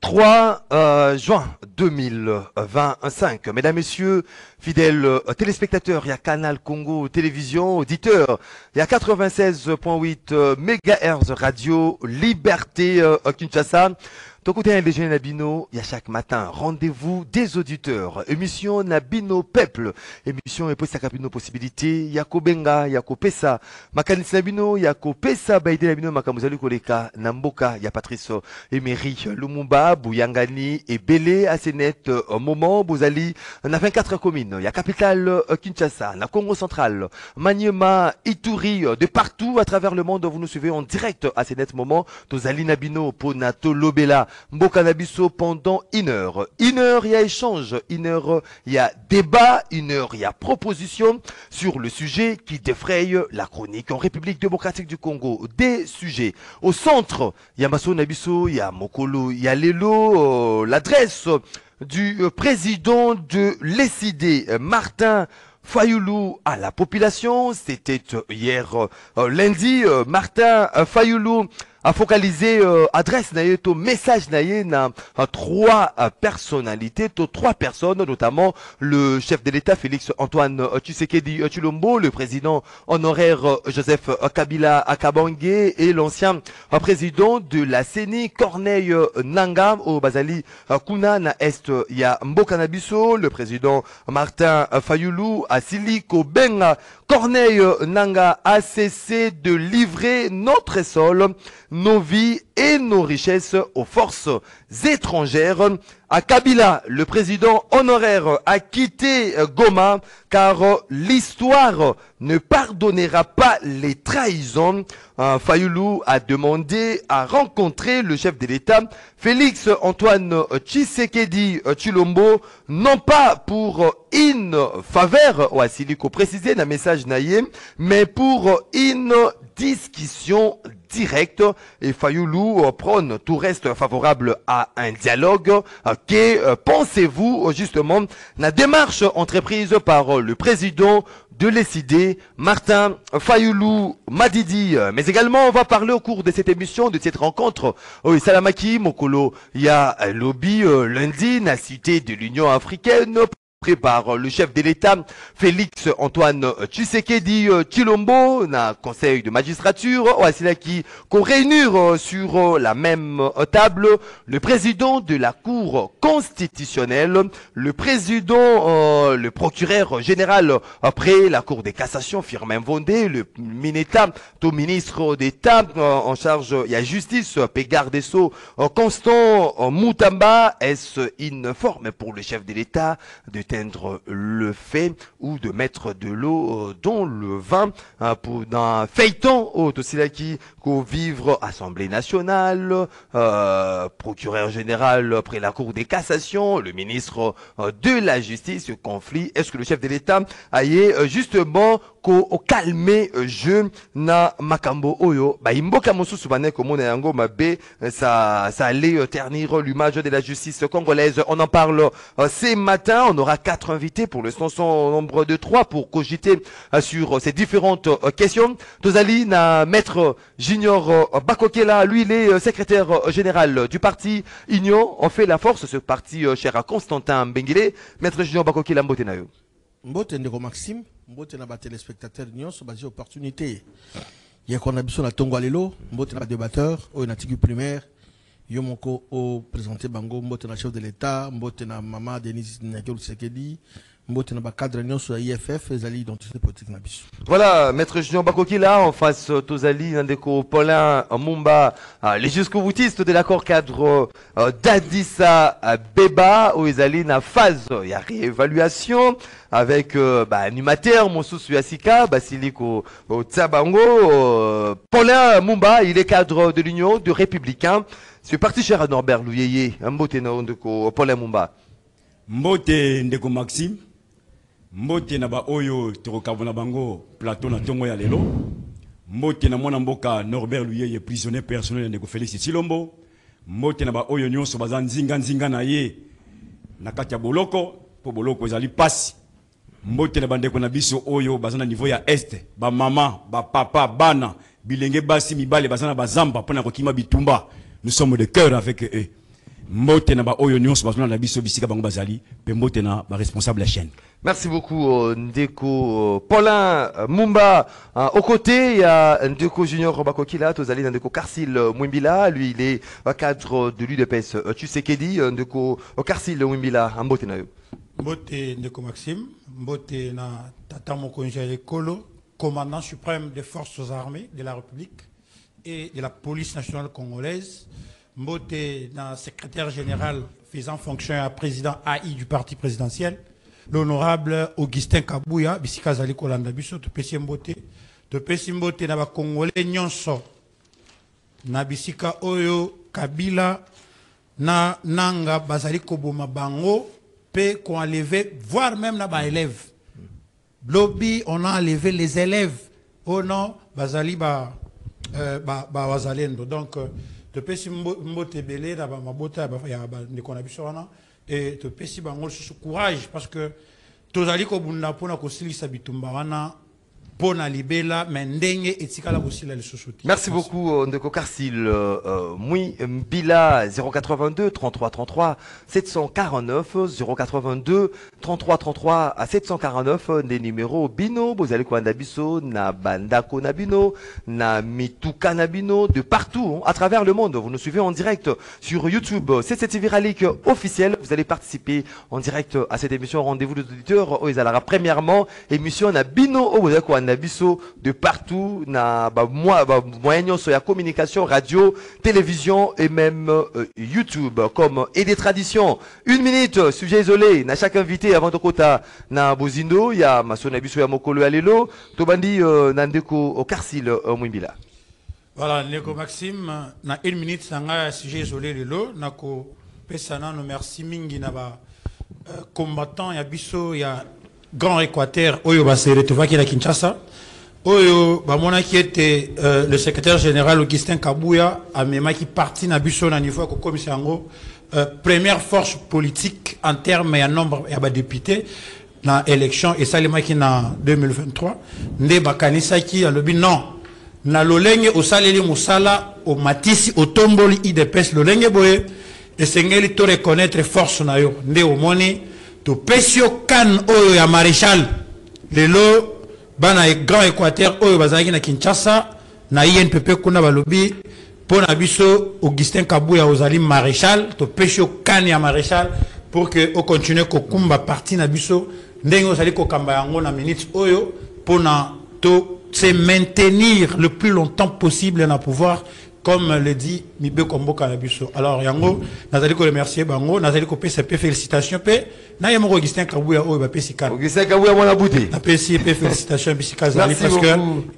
3 juin 2025. Mesdames, Messieurs, fidèles téléspectateurs, il y a Canal Congo Télévision, auditeurs, il y a 96.8 MHz Radio, Liberté Kinshasa. Tokoutien Léger Nabino, il y a chaque matin rendez-vous des auditeurs. Émission Nabino Peuple. Émission et Nabino Possibilité. Yako Benga, Yako Pesa. Makanis Nabino, Yako Pesa, Baïde Nabino, Makamuzali Koleka, Namboka, ya Patrice Emery Lumumba, Bouyangani et Belé, Asenet, Moment, Bouzali. On a 24 communes. Il y a Capitale Kinshasa, la Congo Central, Maniema, Ituri, de partout à travers le monde. Vous nous suivez en direct à Asenet Moment. Tozali Nabino, Ponato Lobela. Mboka Nabiso pendant 1 heure. 1 heure, il y a échange. 1 heure, il y a débat. 1 heure, il y a proposition sur le sujet qui défraye la chronique en République démocratique du Congo. Des sujets. Au centre, il y a Masso Nabiso, il y a Mokolo, il y a Lelo, l'adresse du président de l'ECD, Martin Fayoulou à la population. C'était hier lundi. Martin Fayoulou a focalisé adresse naïe to message naïe na 3 personnalités, to 3 personnes, notamment le chef de l'État Félix Antoine Tshisekedi Tshilombo, le président honoraire Joseph Kabila Akabange et l'ancien président de la CENI Corneille Nangaa au Bazali Kuna na Est ya Mboka Nabiso, le président Martin Fayoulou à Siliko Benga. Corneille Nangaa a cessé de livrer notre sol, nos vies et nos richesses aux forces étrangères. À Kabila, le président honoraire a quitté Goma car l'histoire ne pardonnera pas les trahisons. Fayoulou a demandé à rencontrer le chef de l'État, Félix Antoine Tshisekedi Tshilombo, non pas pour une faveur, ou à Siliko précisé dans le message naïe, mais pour une discussion directe. Et Fayoulou prône tout reste favorable à un dialogue. Que pensez-vous justement la démarche entreprise par le président de l'ECD, Martin Fayoulou Madidi? Mais également, on va parler au cours de cette émission, de cette rencontre. Oui, Salamaki, Mokolo, il y a lobby lundi, la cité de l'Union africaine, par le chef de l'État, Félix Antoine Tshisekedi Tshilombo, na conseil de magistrature, c'est là qui réunir sur la même table le président de la Cour constitutionnelle, le président, le procureur général après la Cour de cassation, Firmin Vondé, le ministre d'État en charge de la justice, Pégard des Sceaux, Constant Moutamba. Est-ce une forme pour le chef de l'État de teindre le fait ou de mettre de l'eau dans le vin pour d'un feuilleton aussi là qui vivre Assemblée nationale, procureur général après la Cour des cassations, le ministre de la Justice, conflit. Est-ce que le chef de l'État aille justement au calmer jeu na makambo oyo ba imboka mosusu bane komona yango mabe, ça allait ternir l'image de la justice congolaise. On en parle ces matins. On aura 4 invités pour le nombre de 3 pour cogiter sur ces différentes questions. Tozali na maître Junior Bakokela, lui il est secrétaire général du parti Union. On fait la force, ce parti cher à Constantin Mbengele. Maître Junior Bakokela, mbote na yo. Mbote ndeko Maxime, mbote na ba téléspectateurs nyonso ba opportunité. Ya qu'on a biso na tongo lelo, mbote na débatteur au natiki primaire. Yo moko au présenté bango, mbote na chef de l'État, mbote na maman Denise Nakelo Tshisekedi, mbote na ba cadre nyonso ya IFF, ezali identité politique na biso. Voilà, maître Junior Bakokela en face Tozali Ndeko Paulin Mumba, les jusqu'au-boutistes de l'accord cadre d'Addis Abeba, où ezali na phase ya réévaluation avec animateur Monsusu Yasika, Basiliko Tsabango, Paulin Mumba, il est cadre de l'Union de Républicains. C'est parti cher à Norbert Louyeye, mbote na Ndeko Paulin Mumba. Mbote Ndeko Maxime, mbote na ba oyo tokokabona bango plateau na tongo ya lelo. Mbote na mwana mboka Norbert Louyeye, prisonnier personnel Ndeko Félix Tshilombo. Mbote na ba oyo nyonso baza nzinga na ye na kati ya boloko, po boloko ezali pasi. Mbote na bandeko na biso oyo baza na niveau ya este, ba mama, ba papa, bana, bilenge basi mibale baza na bazamba pona kokima bitumba. Nous sommes de cœur avec eux. mbote na ba oyo nyonso bazona na biso bisika bango bazali pe mbote na ba responsable la chaîne. Merci beaucoup Ndeko Paulin Mumba. Aux côtés, il y a Ndeko Junior Bakokila, Tozali Ndeko Karsil Mwimbila, lui il est cadre de l'UDPS Tshisekedi, Ndeko Karsil Mwimbila, Mbote na yo. Mbote Ndeko Maxime, Mbote na Tata Mokonja Ekolo, commandant suprême des forces armées de la République et de la police nationale congolaise. Mbote na secrétaire général faisant fonction à président AI du parti présidentiel. L'honorable Augustin Kabouya, bisika zali kolanda biso to pesi mbote na ba congolais nyonso na bisika oyo Kabila na nanga bazali koboma bango pe qu'on enlevé voire même na ba élèves. Lobby on a enlevé les élèves au nom bazali ba wazalendo donc to pesi mbote belé na ba mabota ya ba ndekona biso wana. Et te pesi bango ce courage parce que tozali ko bunda pona ko silisa bitumba wana pona libela mendenge etikala ko sila le sosoti. Merci beaucoup Ndeko Karsil Mwimbila 082 33 33 749 082 33 33 à 749 des numéros bino bozali ko biso na bandako na bino na mituka na bino de partout à travers le monde. Vous nous suivez en direct sur YouTube, CCTV Ralik officiel. Vous allez participer en direct à cette émission Rendez-vous des auditeurs. Oizalara premièrement émission na bino au bozali ko biso de partout na moyens sur la communication, radio, télévision et même YouTube comme et des traditions. 1 minute, sujet isolé. Na chaque invité avant de kota na Bozindo, il y a Masona biso ya Mokolo Alelo, Tobandi Nandeko Karsil Mwimbila. Voilà, Ndeko Maxime, na 1 minute sanga sujet isolé lelo nako pesana no merci mingi na ba combattant ya biso ya Grand Équateur, Oyo Baseretovaki na Kinshasa, Oyo Bamona qui était le secrétaire général Augustin Kabouya, a même qui parti na biso na niveau comme commissaire première force politique en termes et en nombre de députés dans l'élection et ça les qui na 2023. Nde bakanisa qui a lobi non na lolenge au saleli musala au matisi au tomboli IDPS lolenge boye et sengeli to reconnaître force na yo nde au moni to pesio kan oyo ya maréchal lelo bana Grand Équateur oyo bazaki na Kinshasa na INPP kuna balobi pona biso Augustin Kabouya ozali maréchal to pesio kan ya maréchal pour que on continue ko kumba parti na biso ndenge ozali ko kamba yango na minute oyo pona to se maintenir le plus longtemps possible na pouvoir comme le dit Mibe Kombo Kanabiso. Alors, Yango, Nazali ko remercier Bango, Nazali ko PCP félicitations, P. Na yamo Augustin Kabouya, oh, ba PCK. Augustin Kabouya, mon abouti. Na PCP félicitations, PCK Zali, parce que,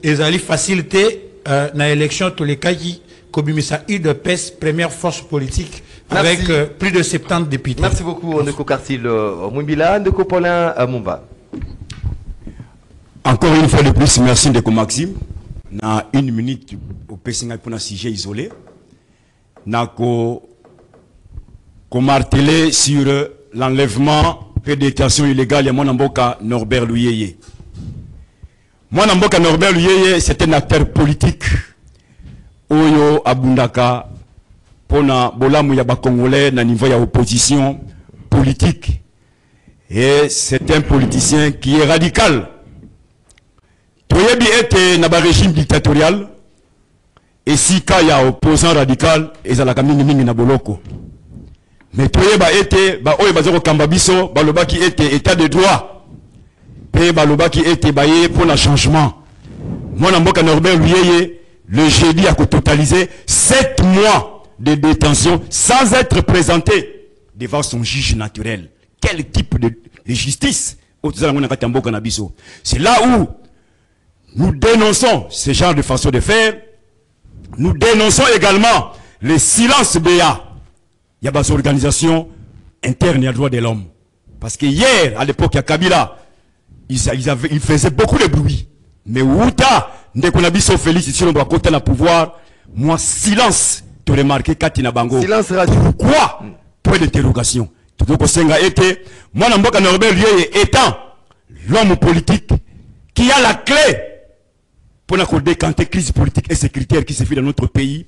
ils allaient faciliter, na élection, tous les cas qui, Kobimisa IDPS, première force politique, avec plus de 70 députés. Merci beaucoup, Ndeko Karsil Mwimbila, Ndeko Paulin Mumba. Encore une fois de plus, merci Ndeko Maxime. Na 1 minute au PCNA pour un sujet isolé. Na ko marteler sur l'enlèvement et détention illégale de Mwanamboka Norbert Luyeye. Mwanamboka Norbert Luyeye, c'est un acteur politique. Oyo Abundaka, pona bolamu ya ba Congolais na niveau ya opposition politique. Et c'est un politicien qui est radical. Toyebi était dans un régime dictatorial et si il y a opposant radical et ça la kamini mingi na boloko. Mais Toyeba était ba oyo bazoko kambabiso baloba qui était état de droit. Pe baloba qui était baye pour le changement. Moi na mboka Norbert Luyeye le jeudi a totalisé 7 mois de détention sans être présenté devant son juge naturel. Quel type de justice? C'est là où nous dénonçons ce genre de façon de faire. Nous dénonçons également le silence BA. Il y a des organisations internes à droit de l'homme. Parce que hier, à l'époque, à Kabila, ils faisaient beaucoup de bruit. Mais Outa, dès qu'on a vu son Félix, ici, on doit compter le pouvoir. Moi, silence, tu remarqué, Katina Bango. Silence radio. Pourquoi? Point d'interrogation. Tout le Senga était, moi, Namboka Norbert Luyeye étant l'homme politique qui a la clé pour décanter crise politique et sécuritaire qui se fait dans notre pays,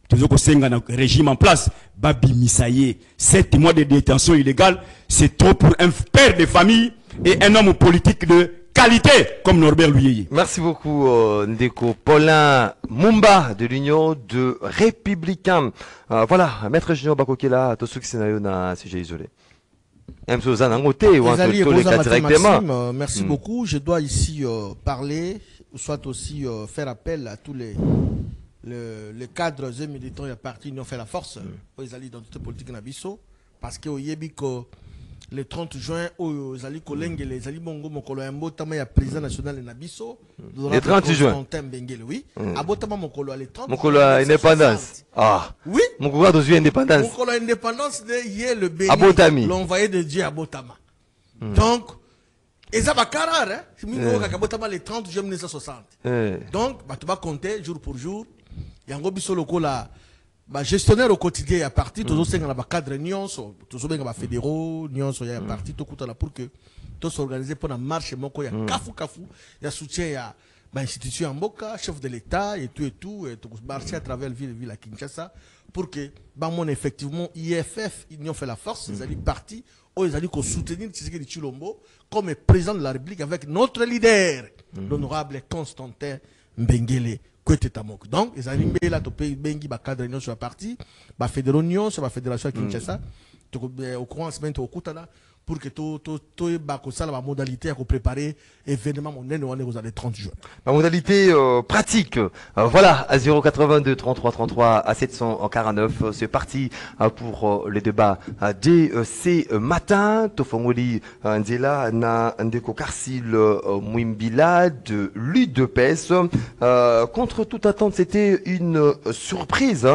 Toujours que un régime en place, Babi Misaye, 7 mois de détention illégale, c'est trop pour un père de famille et un homme politique de qualité comme Norbert Luyeye. Merci beaucoup, Ndeko. Paulin Mumba de l'Union de Républicains. Voilà, Maître Junior Bakokela, tout ce qui s'est na sujet isolé. Maxime, merci beaucoup. Je dois ici parler, ou soit aussi faire appel à tous les cadres et militants et partis qui ont fait la force aux alliés dans toute politique Nabiso, parce que au Yébiko, le 30 juin, aux alliés collègues, les alliés Bongo, Mokolo Yambo, Tama ya président national de Nabiso, le 30 juin. Oui, Abotama Mokolo, le 30 Mokolo indépendance. Ah, oui, Mokolo a indépendance. Mokolo indépendance de hier le Béni, Abotami, l'envoyé de Dieu Abotama. Donc, et ça va carrément, hein, Abotama le 30 juin 1960. Donc, tu vas compter jour pour jour. Yango biso lokola ba gestionnaire au quotidien ya parti toujours senga na ba cadre nyonso toujours benga ba fédéraux nyonso ya parti to kutala pour que to s'organiser pour la marche moko ya kafu ya soutien ya ba institution ya mboka chef de l'état et tout et to marcher à travers ville à Kinshasa pour que ba mon effectivement IFF ils ont fait la force ils allaient parti ou ils allaient soutenir Tshisekedi Tshilombo comme président de la République avec notre leader l'honorable Constantin Mbengele. Donc, ils ont mis là, bengi ba cadre sur la partie, ba fédération sur la fédération Kinshasa, au courant semaine au Koutana, pour que tout la modalité à préparer événement mondial on est aux 30 juin. La modalité pratique, voilà, à 082 33 33 à 749, c'est parti pour les débats dès ces matins. Tofongoli Ndela na Ndeko Karsil Mwimbila de l'UDPS. Contre toute attente, c'était une surprise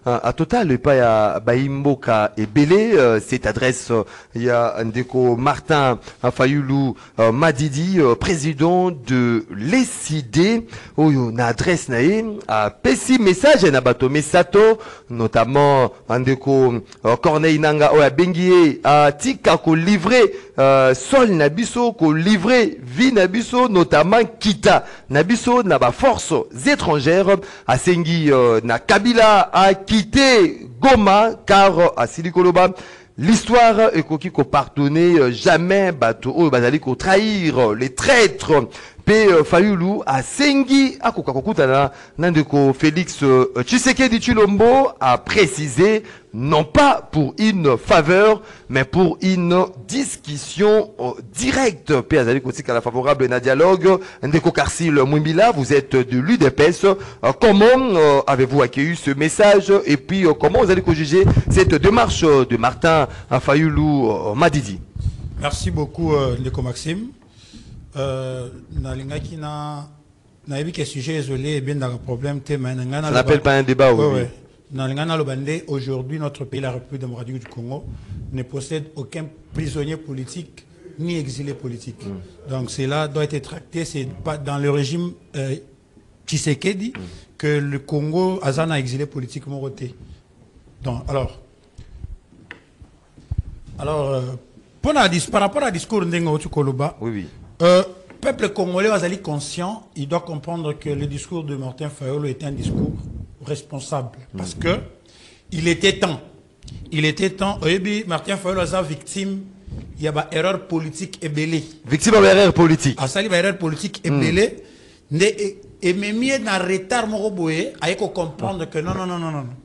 à Total, et pas à Baimboka et Belé. Cette adresse, il y a Ndeko Martin Fayulu Madidi, président de l'ECD, où na adresse nae a pessi message na bato mesato, notamment Ndeko Corneille Nanga o a bengie a tika ko livrer sol nabiso ko livrer vie nabiso, notamment kita nabiso na ba forces étrangères a sengi na Kabila a quitté Goma car à Silikoloba l'histoire est qui pardonner jamais bateau bazali ko trahir les traîtres pe Fayulu a sengi a kokakokutana nandeko Félix Tshisekedi Tshilombo a précisé non pas pour une faveur mais pour une discussion directe pe azali kotika la favorable na dialogue. Ndeko Karsil Mwimbila, vous êtes de l'UDPS, comment avez-vous accueilli ce message et puis comment vous allez juger cette démarche de Martin Fayulu Madidi? Merci beaucoup Ndeko Maxime. Nalingaki na vu que sujet isolé et bien dans le problème thème ça n'appelle pas un débat. Oui. Nalingana Lobandé, aujourd'hui notre pays, la République démocratique du Congo, ne possède aucun prisonnier politique ni exilé politique. Donc cela doit être tracté, c'est pas dans le régime Tshisekedi que le Congo a exilé politiquement voté. Donc alors par rapport à discours Ndengo Tukoloba, oui. Peuple congolais est conscient, il doit comprendre que le discours de Martin Fayulu est un discours responsable. Parce que il était temps. Martin Fayulu est victime, il y a une erreur politique et belée. Victime de l'erreur politique. Ah, ça, il y a une erreur politique et belée. Et même dans le retard, il faut comprendre que non.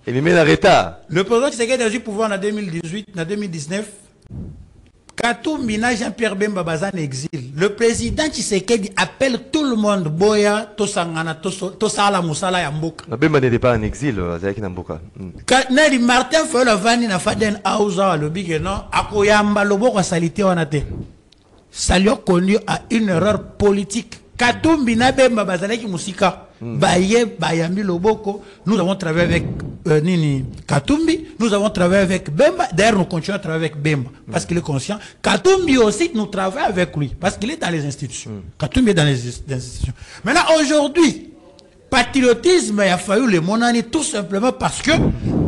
Et même dans le retard. Le président Tshisekedi a eu pouvoir en 2018, en 2019. Katumbi na Jean-Pierre Bemba Bazan exil. Le président Tshisekedi appelle tout le monde Boya, Tosangana, Tosala Moussala Yamboka. Bemba n'était pas en exil, avec Namboka. Neri Martin Fayulu Vani na Faden Aouza, le big non, Akoyamba Loboko salité onate. Ça lui a conduit à une erreur politique. Katumbi na Bemba Bazaleki Moussika. Baye, Bayambi Loboko. Nous avons travaillé avec Nini Katumbi. Nous avons travaillé avec Bemba. D'ailleurs, nous continuons à travailler avec Bemba. Parce qu'il est conscient. Katumbi aussi, nous travaillons avec lui. Parce qu'il est dans les institutions. Katumbi est dans les institutions. Maintenant, aujourd'hui, patriotisme a fallu le monani tout simplement parce que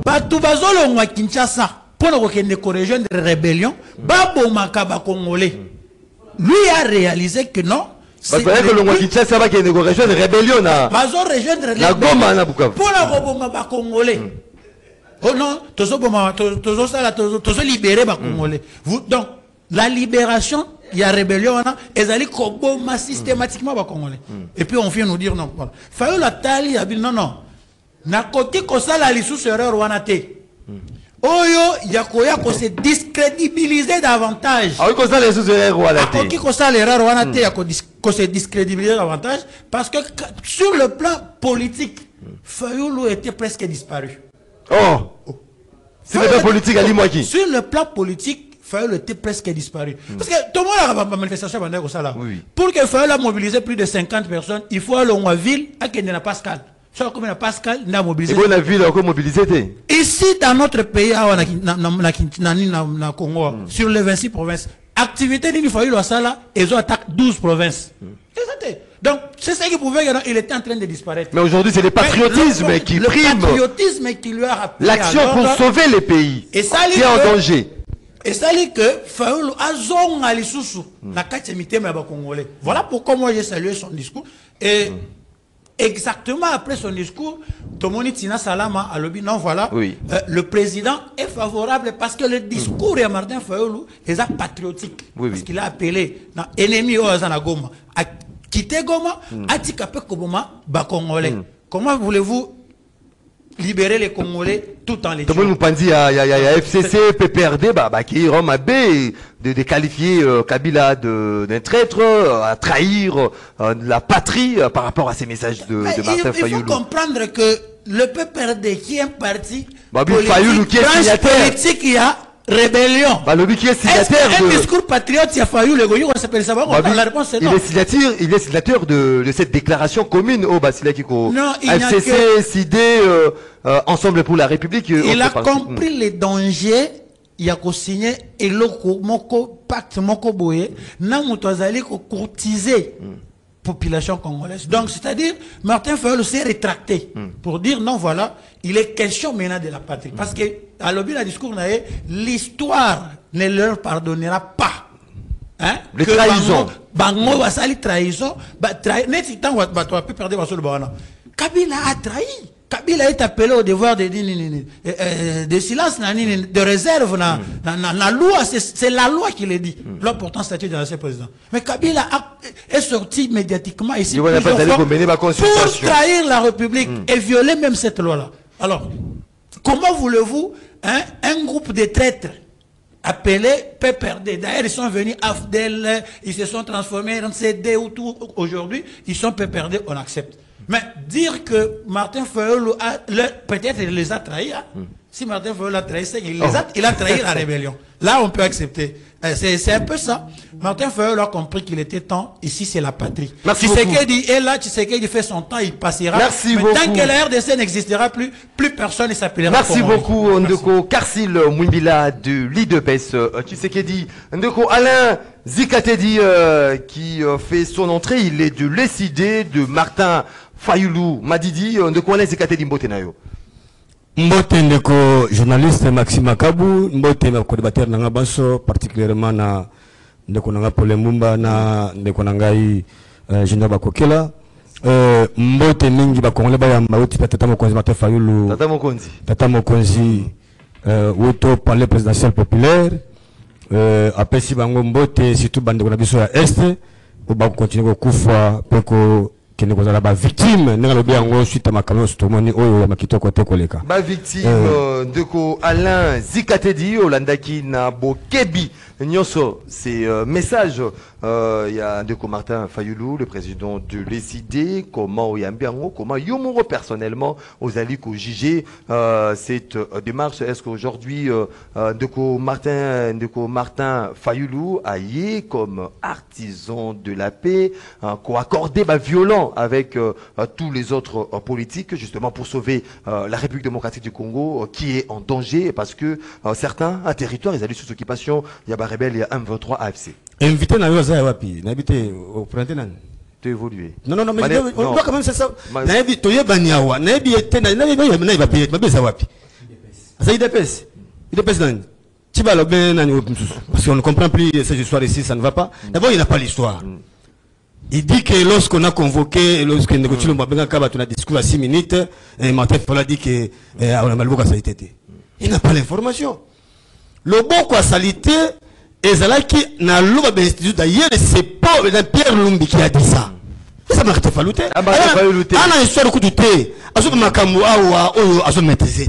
Batubazolo Mwa Kinshasa, pour nous corriger une rébellion, Babo Makaba Congolais, lui a réalisé que non. C'est vrai que le Kinshasa va qu'il y ait une rébellion. La Goma na Bukavu. Pour la Roboma Congolais. Oh non, toujours ça, toujours libérer les Congolais. Donc, la libération, il y a rébellion, ils allaient combattre systématiquement les Congolais. Et puis on vient nous dire non. Voilà. Fallait la tali, non, non. Na côté que ça, la lissou serait Rwanate. Oyo, yakoya ko se discrédibiliser davantage. Ah oui, comme ça les sous-erreurs Rwanate. Ah, qui ça les Rwanate ko se discrédibiliser davantage parce que sur le plan politique, Fayoulou était presque disparu. Oh. Sur le plan politique, Ali Mouaki. Sur le plan politique, Fayoulou était presque disparu. Parce que tout le monde a une manifestation pendant ça là. Oui. Pour que Fayoulou a mobilisé plus de 50 personnes, il faut aller en ville à Kendena Pascal. Soit comme Pascal, n'a mobilisé. Et bon, la ville a encore mobilisé. Ici, dans notre pays, Congo, sur les 26 provinces, activité d'une Fayoulou à ça là, ils ont attaqué 12 provinces. Donc, c'est ça qui pouvait, il était en train de disparaître. Mais aujourd'hui, c'est le patriotisme qui prime. Le patriotisme qui lui a rappelé. L'action pour sauver les pays qui est en danger. Et ça dit que Fayoulou a zong à l'issoussou. Congolais. Voilà pourquoi moi j'ai salué son discours. Et exactement après son discours, Tomoni Tina Salama a lobby. Non, voilà. Oui. Le président est favorable parce que le discours de Martin Fayoulou est patriotique. Oui, parce oui. qu'il a appelé ennemi au Goma. À quitter Goma, à Tikape Koboma, Congolais. Comment voulez-vous libérer les Congolais tout en les tuant? Tout le monde nous dit il y a FCC, PPRD, qui Rome AB de qualifier Kabila d'un traître, à trahir la patrie par rapport à ces messages de Martin Fayoulou. Il faut comprendre que le PPRD qui est un parti Fayoulou qui est signataire, politique, il y a rébellion. Lui qui est signataire un discours patriote, il y a Fayoulou, le Goyou, on s'appelle ça. La réponse est non. Il est signataire de cette déclaration commune au Basilakiko. Non, FCC, CID, Ensemble pour la République. Il a compris les dangers. Il a signé et loko moko pacte moko boye na mutazali ko courtiser population congolaise. Donc c'est-à-dire Martin Fayoulou s'est rétracté pour dire non, voilà, il est question maintenant de la patrie parce que à l'objet la discours l'histoire ne leur pardonnera pas. Hein? Les trahisons. Bango va sali trahison, net temps va peut perdre sur le banana. Kabila a trahi. Kabila est appelé au devoir de silence, de réserve, la loi, c'est la loi qui le dit. Là, pourtant, statut de l'ancien président. Mais Kabila est sorti médiatiquement ici pour trahir la République et violer même cette loi-là. Alors, comment voulez-vous un groupe de traîtres appelés PPRD? D'ailleurs, ils sont venus AFDEL, ils se sont transformés en CD ou tout. Aujourd'hui, ils sont PPRD, on accepte. Mais dire que Martin Fayoulou peut-être il les a trahis. Si Martin Fayoulou a trahi, il a trahi la rébellion. Là, on peut accepter. C'est un peu ça. Martin Fayoulou a compris qu'il était temps. Ici, c'est la patrie. Tshisekedi est là, Tshisekedi fait son temps, il passera. Merci mais beaucoup. Tant que la RDC n'existera plus personne ne s'appellera. Merci beaucoup, Ndeko Karsil Mwimbila de l'IDPS. Tshisekedi, Ndeko Alain Zikatedi qui fait son entrée, il est de l'ECD de Martin Fayoulou. Madidi, Ndeko Alain Zikatedi Mbotenayo. Mbote ndeko journaliste Maxime Makabu, mbote na co-débatteur nanga baso particulièrement na ndeko nanga Paul Mumba na ndeko nangai Général Bakokela. Mbote mingi ba Congolais ba yamba uti tata mokonzi Martin Fayoulou. Tata mokonzi woto palais présidentiel populaire. Après si bango mbote surtout bandeko na biso ya est ba continuer kufa peko qui ne sont pas victimes, nous avons suite à ma camion stomoni oyo makito kote koleka. Ba victime de ko Alain Zikatedi Olandaki na Bokebi Nyonso, c'est message il y a Ndeko Martin Fayoulou, le président de l'ECD, comment Yambiango, comment Yomoro personnellement aux alliés au juger cette démarche. Est-ce qu'aujourd'hui Ndeko Martin Fayoulou a yé comme artisan de la paix, co-accordé violent avec tous les autres politiques justement pour sauver la République démocratique du Congo qui est en danger parce que certains territoires ils allaient sous occupation. Il y a rebelle, il y a M23 AFC. Invité na yoza wapi, n'habité au printemps. Tu évolué. Non, mais on doit quand même c'est ça. N'habité toye baniawa, n'habité n'habité va payer, mais ça wapi. Ça il dépêche nan. Tu vas le bien parce qu'on ne comprend plus cette histoire ici, ça ne va pas. D'abord il n'a pas l'histoire. Il dit que lorsqu'on a convoqué, lorsque Ndeko Tshilombo a un discours à 6 minutes, Martin Fayulu a dit que on a mal salité. Il n'a pas l'information. Le bon quoi salité, Ezalaki n'a l'ouvre d'institut d'ailleurs, c'est pas Pierre Lumbi qui a dit ça. Ça m'a fait fallouter. Ah, une histoire de coup de thé. Azo Makamu Awa, Oyo, Azo maîtriser.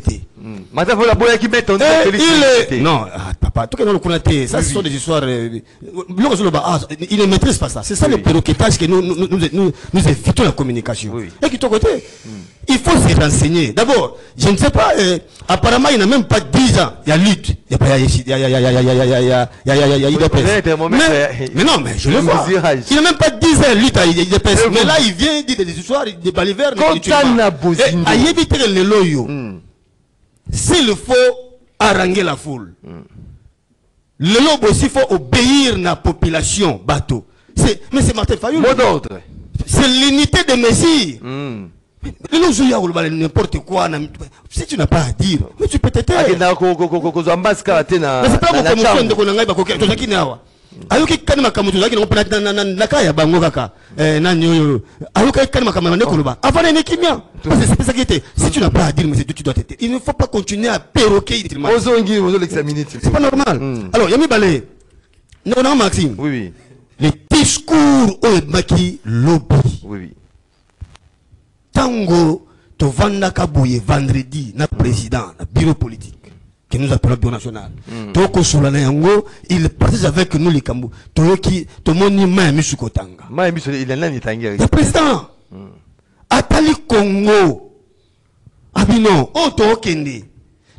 Martin Fayulu a beau qui met en non, papa, tout cas dans le Konaté, ça ce sont des histoires. Il ne maîtrise pas ça. C'est ça le péroquetage que nous évitons la communication. Et qui ton côté, il faut se renseigner. D'abord, je ne sais pas, apparemment il n'a même pas 10 ans. Il y a lutte. Il y a IDPS. Mais non, mais je le vois. Il n'a même pas 10 ans lutte à IDPS. Mais là, il vient dire des histoires, des balivernes. À éviter le loyo. S'il faut haranguer la foule, le lobe aussi, il faut obéir à la population, bateau. Mais c'est Martin Fayulu. C'est l'unité de Messie. N'importe quoi, si tu n'as pas à dire, mais tu peux t'aider. Mais c'est pas mon commission de Konanga. Ayoki kanima kamutu zaki n'opena nakaya bango kaka nanyo ayoki kanima kamana nekoloba avant les kimia parce que c'est ça qui était si tu n'as pas à dire mais tu dois t'aider. Il ne faut pas continuer à perroquer c'est pas normal. Alors Yami Balé non Maxime oui les discours au maki lobby oui tango to vanda kaboye vendredi na président na bureau politique que nous appelons Bureau national. Toko Solana Yango, il partage avec nous les Kambo. Toyoki, Tomoni Mayamusukotanga. Mayamusu, il est là, il est le président. Atali Congo. Abino, Oto Kende.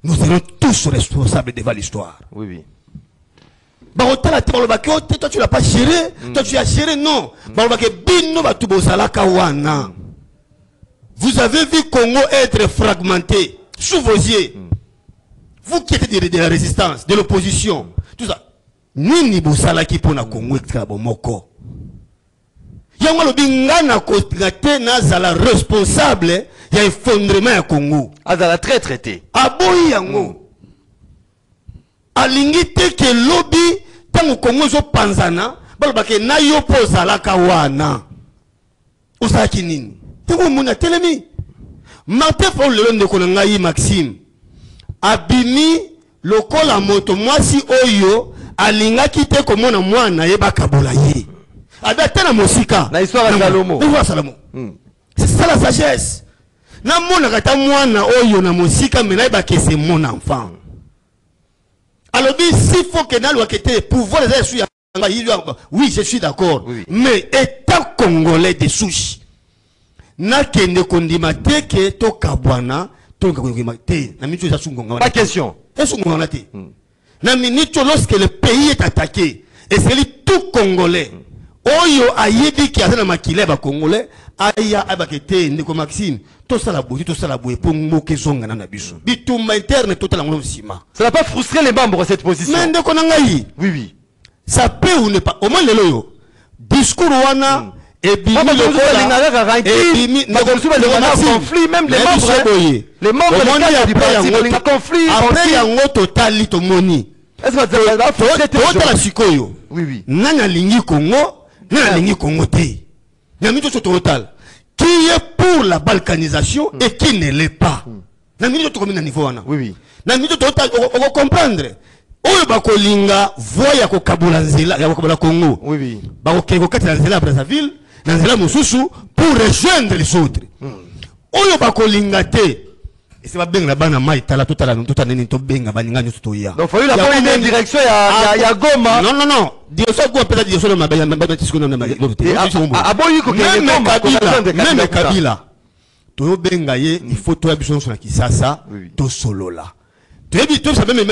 Nous serons tous responsables devant l'histoire. Oui, oui. Barotala Tibalobaki, toi tu l'as pas géré, toi tu as géré, non. Barobaki, Bino Batubo Salaka Wana. Vous avez vu Congo être fragmenté sous vos yeux. Vous qui êtes de la résistance, de l'opposition, tout ça. Nini Bosala qui pona Congo Moko. Yango lo bingana ko ngate na zala responsable ya effondrement ya Congo. Azala très traité. Aboyi yango. Alingi te ke lobby tango Congo zo panzana, balobake na yo pozala kawana. Osaki nini? Tango mona telemi. Martin Fayulu le ndeko na ngai Maxime. Abimi lokola moto mwasi oyo alinga kite komona mwana yeba kabola ye abata na mosika na histoire ya Salomo c'est ça la sagesse na mona kata mwana oyo na mosika mena yeba que c'est mon enfant alors s'il faut que na loi kete pouvoir les sur oui je suis d'accord mais état congolais de souche na kende kondimate ke to kabwana. Pas question. Lorsque le pays est attaqué, et c'est tout Congolais, Oyo ayebi qui a dans ma kileba Congolais, aya abakete ndeko Maxime, tout ça la bouille pour moquer son gana biso. Bitumba interne total en sima. Ça n'a pas frustré les membres cette position. Mais ndeko nangai. Oui oui. Ça peut ou ne pas. Au moins le loyo. Discours wana. Et puis, conflit, même les membres du parti, conflit. Après, il y a un total litomoni. Est-ce que ça va frustrer? Oui, oui. Nana lingi Congo, nana lingi Congo té. Namito total. Qui est pour la balkanisation et qui ne l'est pas. Namito to commune niveau wana. Oui, oui. Namito total, on va comprendre. Oyo bakolinga voya ko kabula nzela ya ko Congo. Oui, oui. Bakokeko kati na nzela Brazzaville. Pour rejoindre les autres. Oyo bakolinga te. Et c'est pas bien la bana mai tala totala neni to benga baninga nyoso to ya. Donc faut la pas une direction ya Goma. Non. Direction quoi peut-être direction na ba tisiko na ba. Aboyi ko même Kabila. To benga ye il faut to biso na Kisasa to solola. To ça même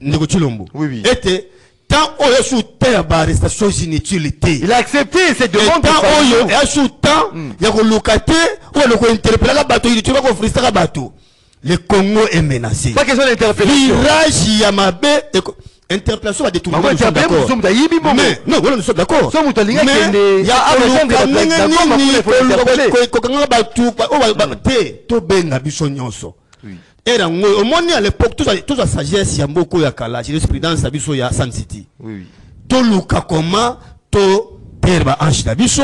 Ndeko Tshilombo. Oui. Était tant oyo sous terre ba arrestation inutile. Il a accepté cette demande. Tant oyo et sous temps ya ko lokate ou le ko interpeller la bateau il tu vas ko frustrer bateau. Le Congo est menacé. Pas question d'interpellation. Virage ya mabe interpellation va détourner. Mais non, voilà nous sommes d'accord. Mais il y a to benga biso nyonso. Et au moins à l'époque, toute la sagesse, il y a beaucoup de jurisprudence, il y a San City. Oui. Tout le cas comment, tout terre ba ange na biso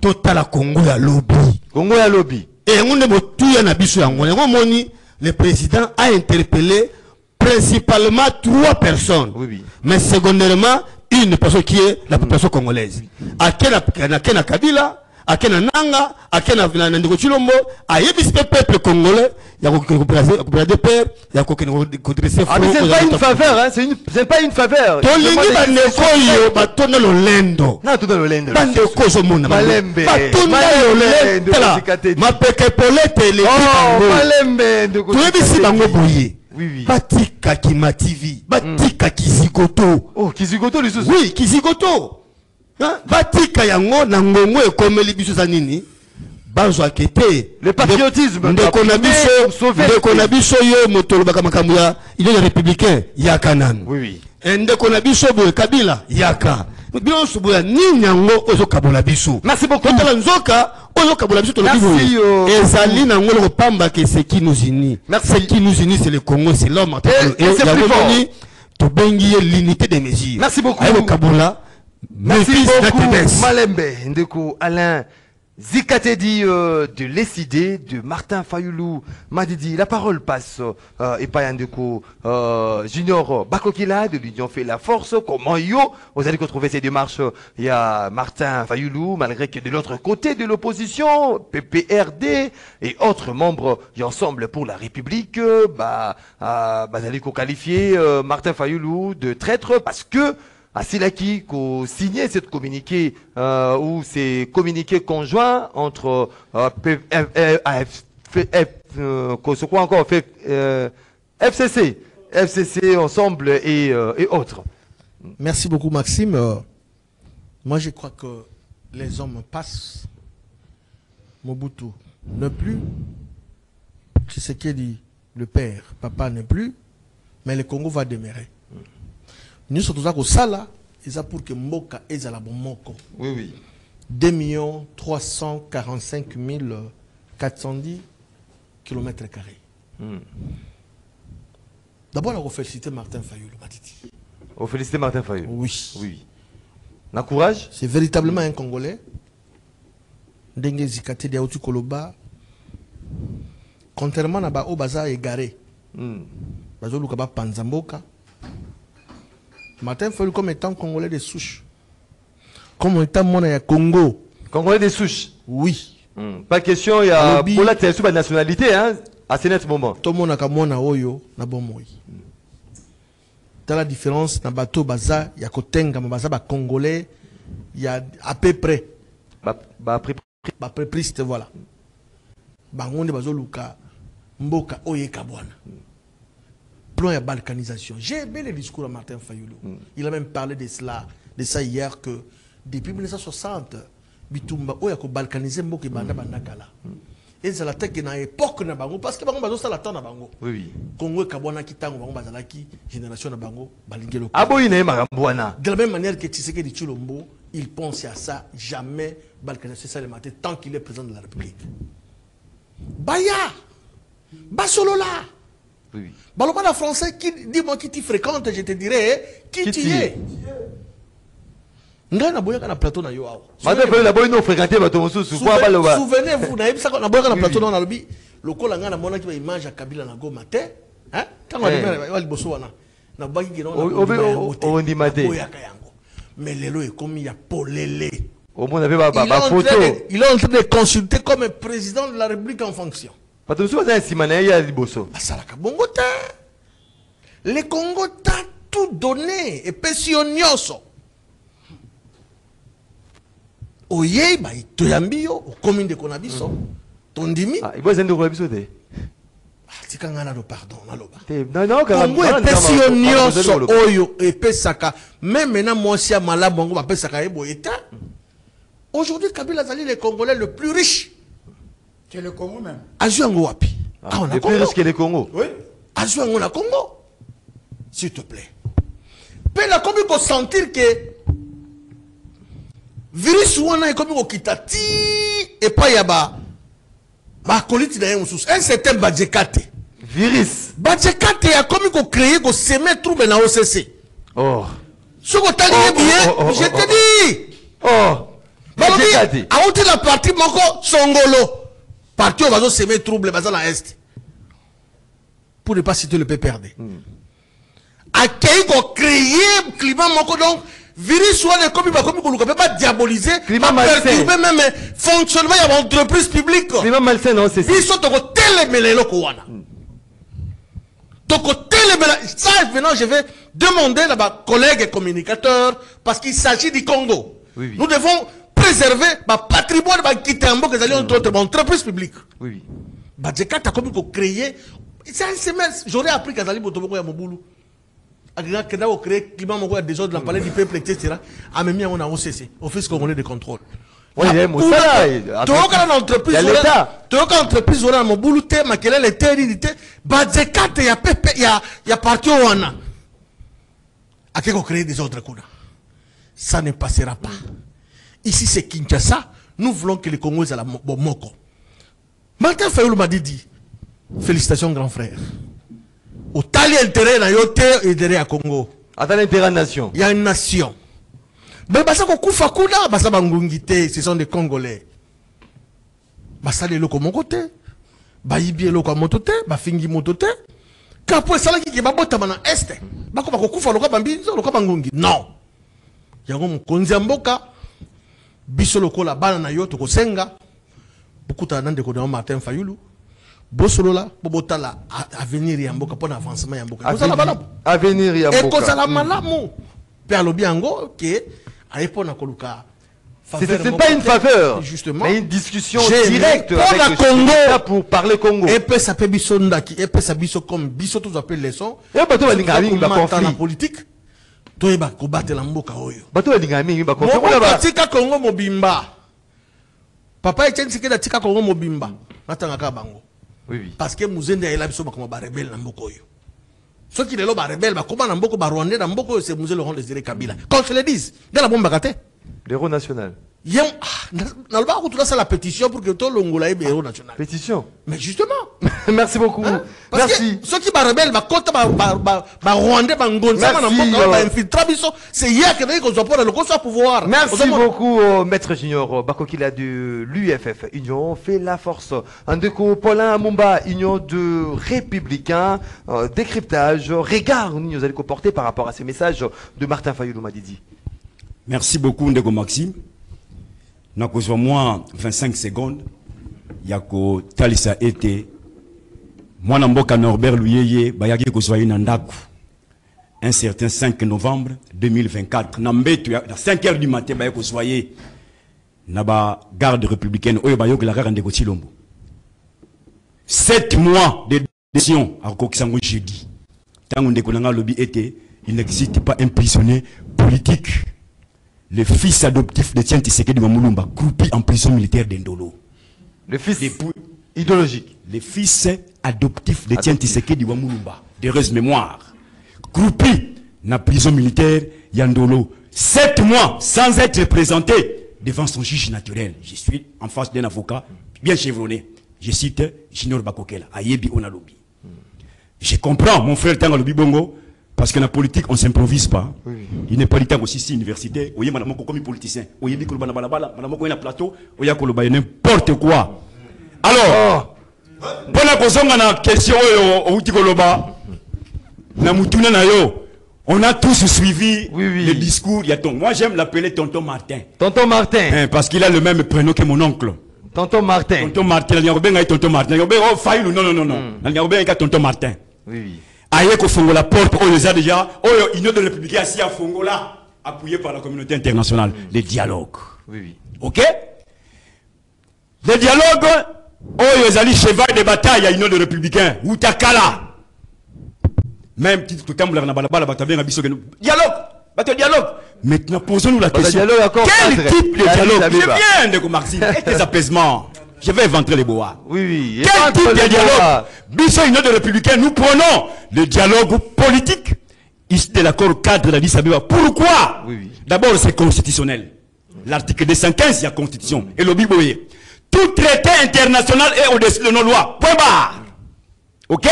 total Congo ya lobby. Congo ya lobby. Et on est botuya na biso ya ngone. Moni le président a interpellé principalement 3 personnes. Oui. Mais secondairement une personne qui est la population congolaise. Akena Kabila, Akena Nanga, Akena Ndeko Chilombo, ayebis peuple congolais, il y a des pères, il y a c'est pas une faveur, hein, c'est pas une faveur. Tolingi bandeko batona lolendo. Na tona lolendo. Bandeko zo mona. Malembe. Batona lolendo. Ma peke polete le bango. Malembe ndeko. Toyebisi bango boye. Oui. Batika Kima TV, Batika Kizigoto. Oh, Kizigoto les sous. Oui, Kizigoto. Batika yango na ngongo ekomeli biso za nini? Bazwa kete. Le patriotisme. Ndeko na biso yo motolo baka makambo ya il est républicain yaka nan. Oui. Ndeko na biso boye Kabila yaka. Biso boya nini yango ozo kabola biso. Merci beaucoup. Tala nzoka ozo kabola biso tolo biso. Ezali na ngolo pamba ke ce qui nous unit. Merci. Ce qui nous unit c'est le Congo, c'est l'homme. Et c'est plus fort. To bengi l'unité des mesures. Merci beaucoup. Ayo kabola. Merci beaucoup, Malembe, Ndeko Alain Zikatedi de l'ECD, de Martin Fayoulou, Madidi. La parole passe et pas Ndeko Junior Bakokila de l'Union fait la force. Comment vous allez retrouver ces démarches? Il y a Martin Fayoulou, malgré que de l'autre côté de l'opposition, PPRD et autres membres y ensemble pour la République, Bazaliko qualifié Martin Fayoulou de traître parce que Silaki qui a signé cette communiqué ou ces communiqués conjoints entre FCC ensemble et autres. Merci beaucoup Maxime. Moi je crois que les hommes passent. Mobutu ne plus. Tshisekedi le père, papa ne plus. Mais le Congo va demeurer. Nous sommes tous au Sala, et ça pour que Mboka est à la Bomoko. Oui. 2 345 410 km². D'abord, on va féliciter Martin Fayoulou. On va féliciter Martin Fayoulou. Oui. Na courage. C'est véritablement un Congolais. Dengue Zikate de Aouti Koloba. Contrairement à Baza égaré. Bazo Lukaba Panzamboka. Martin Fayoulou comme étant Congolais de souche. Comme étant mon Congo. Congolais de souche. Oui. Pas question, il y a pour la sous la nationalité, hein, à ce net moment. Tout le monde a mon oyo na bon moi. Dans la différence, na bateau baza, il y a Kotenga, baza ba Congolais, il y a à peu près. Ba pré-priste, voilà. Bangonde bazo luka, mboka oye kabwana. Plan de balkanisation. J'ai aimé le discours de Martin Fayoulou. Il a même parlé de ça hier, que depuis 1960, Bitumba, il y a balkaniser Mboka Banda Bandakala. Et c'est la tête qui est dans l'époque, parce que Bango Bazo la temps na Bango. Oui. Congo et Kabwana qui tango Bango Bazalaki, génération na Bango, Balingelo. Aboyine Marambouana. De la même manière que Tshisekedi Tshilombo, il pense à ça, jamais balkaniser ça le matin, tant qu'il est président de la République. Baya! Basolola! Oui. Balobana français, dis-moi qui tu fréquentes, je te dirai qui tu es. Nga na boyaka na plateau na yo awa. Madame la boy no fréquenter bato mosusu kwa baloba. Souvenez-vous na yebisa na boyaka na plateau na lobi lokola nga na mona ki ba image ya Kabila na Goma te, hein? Tango de ba liboso wana. Na baki ki na on dit maté. Boyaka yango. Mais lelo e comme ya polele. Au moins avait ba photo. Il est en train de consulter comme président de la République en fonction. Bato mosusu baza simana ya liboso. Basalaka bongo te. Le Congo t'a tout donné et pensionioso. Oye, bah, toyambio, au commune de Konabiso, tondimi. Ah, il va zendo Konabiso de. Ah, c'est quand on a le pardon, on a le Non, Congo est pensionioso, oyo, et pesaka. Même maintenant, moi, si à Malabo, on va pesaka et boyeta. Aujourd'hui, Kabila Zali, le Congolais le plus riche. C'est le Congo même. Azuango Wapi. Le plus riche que le Congo. Oui. Azuango na Congo. S'il te plaît. Puis là, comme il faut sentir que virus wana est comme il kitati et pas yaba. Ba koliti na yemusus. Un certain Badjekate. Virus. Badjekate a comme il faut créer ko semer trouble na OCC. Oh. Ce que t'as dit bien, je te dis. Oh. Balobi, a outi la partie moko songolo. Parti au vaso semer trouble bazan à est. Pour ne pas citer le PPRD. A Keiko créer climat moko donc virus soit les copies comme qu'on ne peut pas diaboliser, climat malsain, même fonctionnement il y a entreprise publique. Climat malsain non c'est ça. Ils sont au télémélé wana. Donc au télémélé ça maintenant je vais demander là-bas collègues et communicateurs parce qu'il s'agit du Congo. Oui, oui. Nous devons préserver le patrimoine de Kitambo que nous avons entreprise publique. Oui oui. Bah j'ai quand comme qu'on créer c'est un semestre j'aurais appris qu'à Zali Botoboko ya Moboulou. Quand on crée climat on a des ordres dans le palais du peuple etc. A même on a OCC Office congolais de contrôle. Oui, il y a l'entreprise entreprise on a Moboulou te makele les terres bah j'ai quand il y a parti au wana. À qui on crée des ordres kuna. Ça ne passera pas. Ici c'est Kinshasa, nous voulons que les Congolais à la Moko. Martin Fayoulou m'a dit, félicitations grand frère. Au tali intérêt na yote et derrière Congo. À l'intérêt nation. Il y a une nation. Mais basa ko kufa kuna basa bangungité, ce sont des Congolais. Basa les loko mongote, ba yibi loko motote, ba fingi motote. Kapo sala ki ba bota mana este. Bako ba ko kufa loko bambizo loko bangungi. Non. Yango mukonzi mboka biso lokola bana na yo to kosenga bukuta nande ko na Martin Fayoulou bosolola bobotala avenir ya mboka pona avancement ya mboka kozala malamu avenir ya mboka e kozala malamu pe alobi yango ke aipona koluka c'est pas une faveur justement mais une discussion directe avec le Congo pour parler Congo et pe ça peut biso ndaki et pe ça biso comme biso tous appelle leçon et bato balinga mingi ba conflit politique toyeba kobatela mboka oyo bato balinga mingi ba conflit ba tika Congo mobimba papa Etienne Tshisekedi tika Congo mobimba natanga ka bango oui oui parce que muzende ayela biso bakoma ba rebelle na mboka oyo soki lelo ba rebelle bakoma na mboka ba Rwandais na mboka oyo c'est Muzé Laurent Désiré Kabila quand je le dis ngala bomba kate l'héros national yem na lba ko tula la pétition pour que tout l'ongola ebe héros national pétition mais justement merci beaucoup merci ceux qui ba rebelle ba kota ba Rwandais ba ngonza na mboka ba infiltrer biso c'est hier que ils ont pas le conseil pouvoir merci beaucoup maître junior Bakokila de l'UFF Union fait la force Ndeko Paulin Mumba Union de républicains décryptage regard nous allez comporter par rapport à ces messages de Martin Fayoulou Madidi. Merci beaucoup Ndeko Maxime. Nakozwa moi 25 secondes. Yako talisa été mwana mboka Norbert Luyeye bayaki kozwa inandaku. Un certain 5 novembre 2024 na mbeto na 5h du matin bayaki kozwa na ba garde républicaine oyo bayoko la garde Ndeko Tshilombo. 7 mois de détention à Kokisango jeudi. Tango Ndeko nanga lobi été il n'existe pas un prisonnier politique. Le fils adoptif de Tian Tshisekedi Wamulumba, croupi en prison militaire d'Indolo. Le fils idéologique. Le fils adoptif de Tian Tshisekedi Wamulumba, d'heureuse mémoire, croupi en prison militaire d'Indolo. 7 mois sans être présenté devant son juge naturel. Je suis en face d'un avocat bien chevronné. Je cite Junior Bakokela, Ayebi Onalobi. Je comprends, mon frère Tangalobi Bongo. Parce que la politique, on ne s'improvise pas. Oui. Il n'est pas le temps aussi si université. Vous voyez, comme politicien. Vous voyez, vous plateau. Vous voyez, n'importe quoi. Alors, pour la question, on a tous suivi le discours. Moi, j'aime l'appeler Tonton Martin. Tonton Martin. Parce qu'il a le même prénom que mon oncle. Tonton Martin. Tonton Martin. Tonton Martin. Non. Tonton Martin. Oui, oui. Aïe ko fongo la porte oh les a déjà oh union de républicain assis à fongo là appuyé par la communauté internationale le dialogue oui ok le dialogue oh les alliés cheval de bataille à union de républicain ou takala même petit tout temps na balabala batabien biso dialogue dialogue maintenant posons-nous la question quel type de dialogue je viens de Maxime et des apaisements. Je vais éventrer les bois. Oui. Quel type de dialogue? Biso Union de républicains, nous prenons le dialogue politique issu de l'accord cadre de l'Addis Abeba. Pourquoi? D'abord, c'est constitutionnel. L'article 215, il y a constitution. Et le Biboye. Tout traité international est au-dessus de nos lois. Point barre. Ok?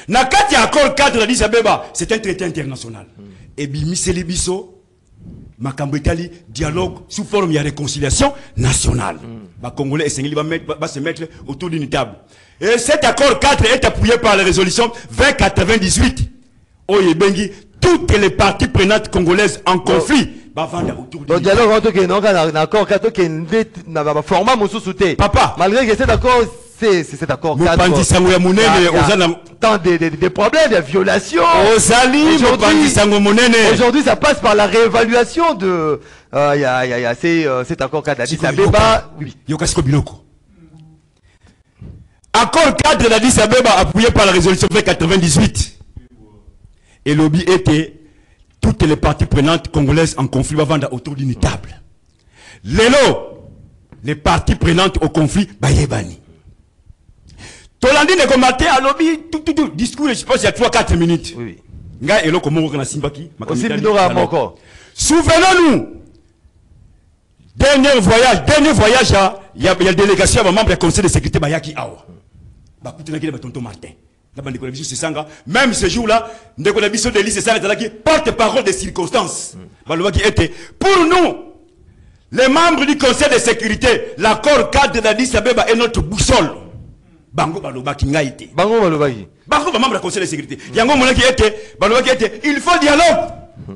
Nakati accord cadre de l'Addis Abeba, c'est un traité international. Et Bimiseli Biso, Makambo Itali, dialogue sous forme de réconciliation nationale. Les Congolais va se mettre autour d'une table. Et cet accord 4 est appuyé par la résolution 2098. Oyebengi, toutes les parties prenantes congolaises en conflit. Donc dialogue entre accord 4 qui est format Papa. Malgré que cet accord c'est cet accord 4. Tant des problèmes, des violations. Aujourd'hui, ça passe par la réévaluation de cet accord 4 d'Addis Abeba. Oui. Accord 4 de l'Addis Abeba appuyé par la résolution 2098. Et lobby était toutes les parties prenantes congolaises en conflit vendre autour d'une table. Les parties prenantes au conflit, Bayebani. Tolandi ne combattait à lobby, tout, discours, je pense, il y a 3-4 minutes. Oui. Souvenons-nous, dernier voyage, il y a une délégation, un membre du conseil de sécurité, Bayaki Awa. Même ce jour-là, porte-parole des circonstances. Pour nous, les membres du conseil de sécurité, l'accord 4 de l'Addis Abeba est notre boussole. Bango balobaki ngaite. Bango balobaki. Bango ba membre du conseil de sécurité. Yango monaki était, balobaki était, il faut dialogue.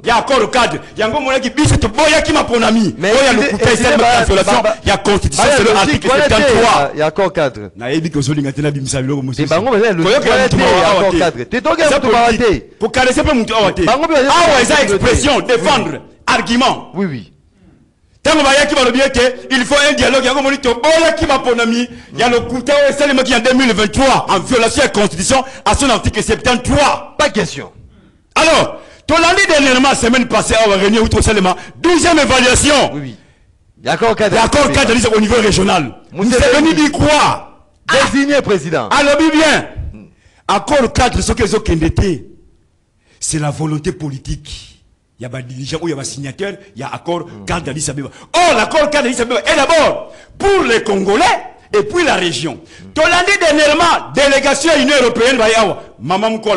Il y a accord au cadre. Yango monaki biso to boya ki maponami. Mais il y a le coupé c'est la violation. Il y a constitution c'est le article 73. Il y a accord 4. Na yebi ko zolinga tena bimisa biloko musu. Bango bazali le accord 4. Te toka mutu bawate. Pour caresser peu mutu awate. Ah ouais, ça expression défendre argument. Oui oui. Il faut un dialogue. Il y a le couteau qui en 2023 en violation de la Constitution à son article 73. Pas question. Alors, Tolandi dernièrement, la semaine passée, on va réunir 12e évaluation. Oui. L'accord 4 au niveau régional. Vous êtes venu dire quoi? Désigné président. Alors, bien. Accord 4, ce qu'ils ont été, c'est la volonté politique. Il y a des dirigeants, il y a des signataires, il y a accord 4 d'Addis Abeba. Oh, l'accord 4 d'Addis Abeba est d'abord pour les Congolais et puis la région. Tolandi dernièrement, délégation Union Européenne, maman Mouko,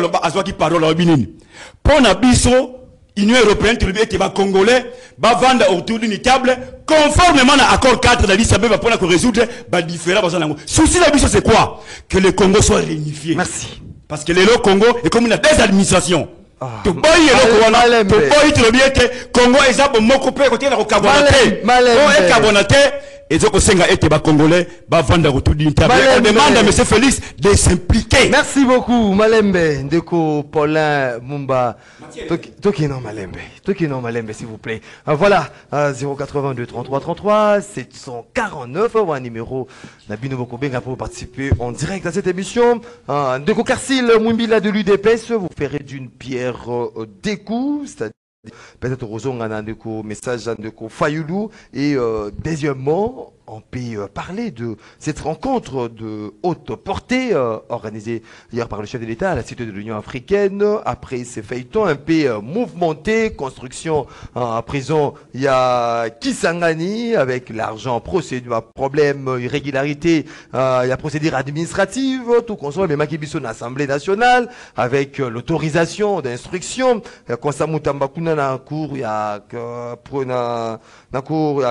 qui parle à Binini. Pour Nabiso, Union Européenne, tu le dis, Congolais, va vendre autour d'une table, conformément à l'accord 4 d'Addis Abeba pour résoudre les différents. Souci Nabiso, c'est quoi? Que le Congo soit réunifié. Merci. Parce que le Congo est comme une des administrations. Tu bois Congo est moko pe côté la carbonaté. Oh carbonaté et donc senga était ba congolais ba vendre autour d'une table. On demande à monsieur Félix de s'impliquer. Merci beaucoup Malembe Ndeko Paulin Mumba. Toki non Malembe s'il vous plaît. Voilà 082 33 33 749 un numéro Nabino Bokobenga pour participer en direct à cette émission. Ndeko Karsil Mwimbila de l'UDPS vous ferez d'une pierre deux coups, c'est-à-dire peut-être Rosonga Nandeko, message Nandeko Fayoulou et deuxièmement on peut parler de cette rencontre de haute portée organisée hier par le chef de l'État à la Cité de l'Union africaine. Après ces feuilletons un peu mouvementés, construction en prison, il y a Kisangani avec l'argent, procédure, problème, irrégularité, il y a procédure administrative, tout consomme, mais Makibiso l'Assemblée nationale avec l'autorisation d'instruction. Konsamutambakuna na cour, il y a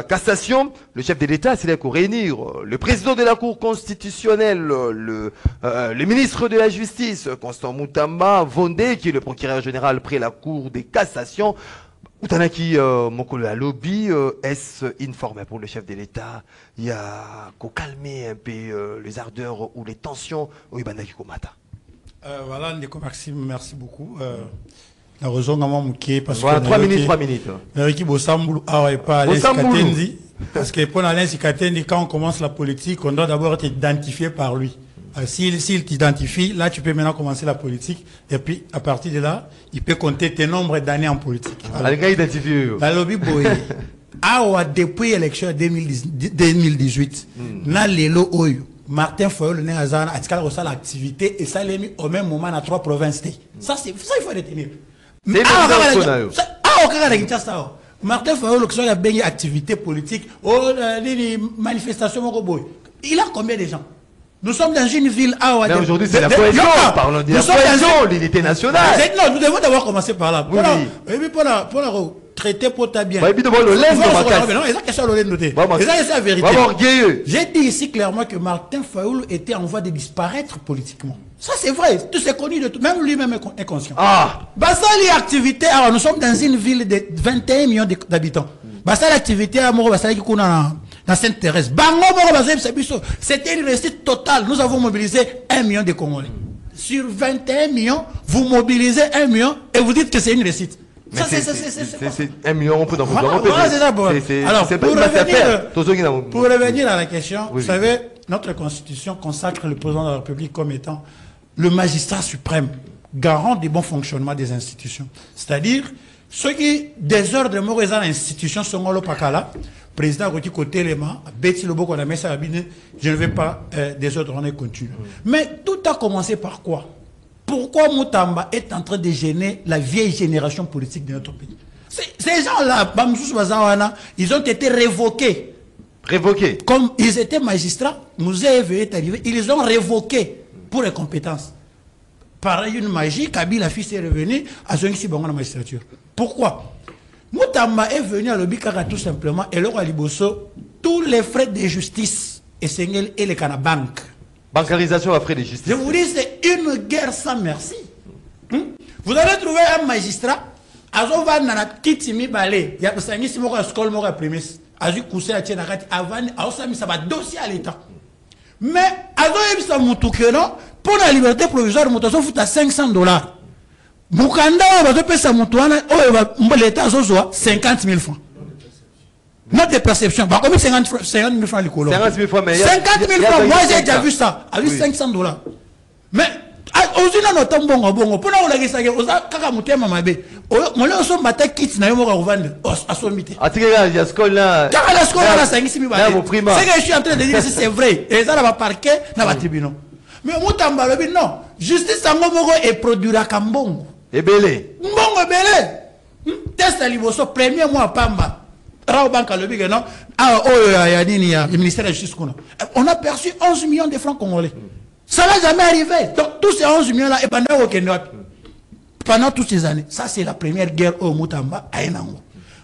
cassation. Le chef de l'État c'est pour réunir le président de la Cour constitutionnelle, le ministre de la Justice, Constant Moutamba, Vondé, qui est le procureur général près la Cour des cassations. Outanaki Mokolo lobby, est-ce informé pour le chef de l'État? Il y a qu'au calmer un peu les ardeurs ou les tensions au Ibandaki Komata. Voilà, Ndeko Maxime, merci beaucoup. La raison parce voilà, 3 minutes. Parce que pour Alain Sikatendi, quand on commence la politique, on doit d'abord être identifié par lui. S'il t'identifie, là tu peux maintenant commencer la politique. Et puis à partir de là, il peut compter tes nombres d'années en politique. La lobby boy. Depuis l'élection 2018, na lelo oyo. Martin Foyol n'est pas à l'activité et ça l'a mis au même moment dans 3 provinces. Ça il faut retenir. Martin Fayoul, qui a bien activité politique, manifestation, il a combien de gens? Nous sommes dans une ville à mais aujourd'hui c'est la cohésion, parlons de la cohésion, l'unité nationale. Non, nous devons d'abord commencer par là. Pour traité pour ta bien. Non, c'est la vérité. Orgueilleux. J'ai dit ici clairement que Martin Fayoulou était en voie de disparaître politiquement. Ça c'est vrai, tout c'est connu de tout, même lui-même est conscient. Ah. Basali activité, alors nous sommes dans une ville de 21 millions d'habitants. Basali activité à Moro Basali qui est dans Sainte-Thérèse. C'était une réussite totale. Nous avons mobilisé 1 million de Congolais. Sur 21 millions, vous mobilisez 1 million et vous dites que c'est une réussite. C'est 1 million, on peut dans Alors, pour revenir à la question, vous savez, notre constitution consacre le président de la République comme étant le magistrat suprême, garant du bon fonctionnement des institutions. C'est-à-dire, ceux qui désordre dans l'institution sont au Pakala, président Roti côté Lema, Betty Lobo qu'on a mis ça à je ne vais pas désordonner continue. Mais tout a commencé par quoi? Pourquoi Moutamba est en train de gêner la vieille génération politique de notre pays? Ces gens-là, ils ont été révoqués. Révoqués. Comme ils étaient magistrats, Mouzé est arrivé, ils les ont révoqués pour les compétences. Par une magie, Kabila fils est revenu à ce qui la magistrature. Pourquoi? Moutamba est venu à l'Obikara tout simplement et leur Aliboso, tous les frais de justice et Sengel et les Canabanques. Bancarisation à frais de justice. Je vous dis, c'est une guerre sans merci. Vous allez trouver un magistrat, Azova Nana Kitimi Balé, il y a 5 mois à l'école, moi à prémisse, Azu Koussé à Tchénakat, avant, Aosami, ça va dossier à l'État. Mais, Azo Ebisa Moutoukeno, pour la liberté provisoire, Moutason fout à $500. Moukanda, on va payer sa Moutouana, l'État, 50 000 francs. Note de perception. Bah, combien 50 000 francs les colons? 50 000 francs, mais 50 000 francs, moi j'ai déjà vu ça. À lui $500. Mais, aux unes en autant bon, pour nous, on a dit ça, on a kakamouté mamabé. On a aussi maté kit na yomo ravande à son mité. Ah, tu regardes, il y a ce là. Car la scola là, 5 000 balles. C'est que je suis en train de dire que c'est vrai. Et ça, là, va parquer dans le tribunal. Mais Moutamba, non. Justice en Momo est produira Kambongo. Et belé. Mbongo belé. Test à Liboso, premier mois à Pamba. Le ministère de la Justice. On a perçu 11 millions de francs congolais. Ça n'a jamais arrivé. Donc tous ces 11 millions-là, et pendant toutes ces années, ça c'est la première guerre au Moutamba à Enango.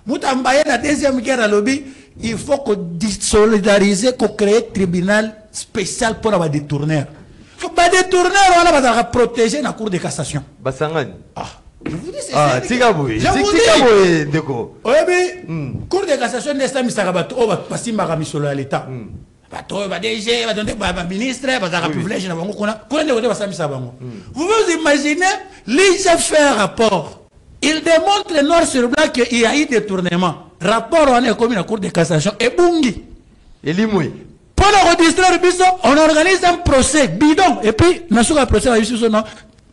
Moutamba est la deuxième guerre à Lobby. Il faut qu'on désolidariser, qu'on crée un tribunal spécial pour les détourneurs. Les détourneurs, on va protéger la Cour de cassation. Basangani. Je vous dis, c'est ça. Tigaboui. Je vous dis. Oui, mais, Cour de cassation n'est pas Misarabato, on va passer à l'État. Bato, va DG, va donner un ministre, va privilège, vous vous imaginez, les fait un rapport. Il démontre noir sur blanc qu'il y a eu détournement. Rapport, on est comme la Cour de cassation. Et Bungi. Et Limoui. Pour l'enregistrer, on organise un procès bidon. Et puis,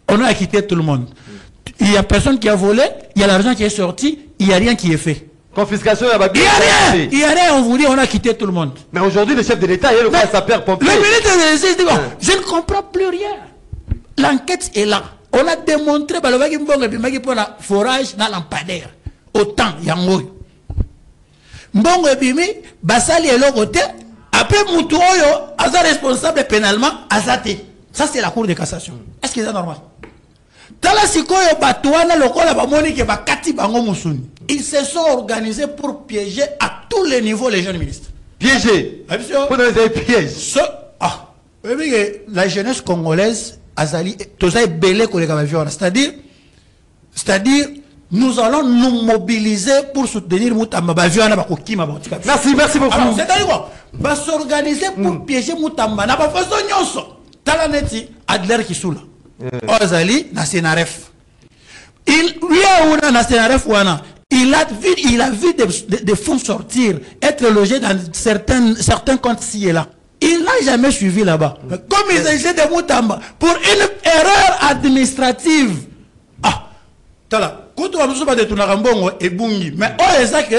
on a acquitté tout le monde. Il n'y a personne qui a volé, il y a l'argent qui est sorti, il n'y a rien qui est fait. Confiscation, il n'y a rien, on vous dit, on a quitté tout le monde. Mais aujourd'hui, le chef de l'État, il est sa père pompier. Le ministre de l'État dit, bon, je ne comprends plus rien. L'enquête est là. On a démontré, pour le forage dans lampadaire. Autant, yangoy. Mbongo bimi, basali et l'autre, après Moutouoyo, Aza responsable pénalement, Azate. Ça, c'est la Cour de cassation. Est-ce que c'est normal? Ils se sont organisés pour piéger à tous les niveaux les jeunes ministres. Piéger? Pour des pièges. La jeunesse congolaise, c'est-à-dire, nous allons nous mobiliser pour soutenir Moutamba. Merci, merci beaucoup. C'est-à-dire quoi? Va s'organiser pour piéger Moutamba. N'a pas façon nyonso. Talaneti, Adler Kisula. Ozali, na Senaref. Il a vu des fonds sortir, être logés dans certains comptes ci et là. Il n'a jamais suivi là-bas. Comme ils essaient de Moutamba, pour une erreur administrative. Ah, tala. Quand on va de Tunarambongo et Bungi, mais on est ça que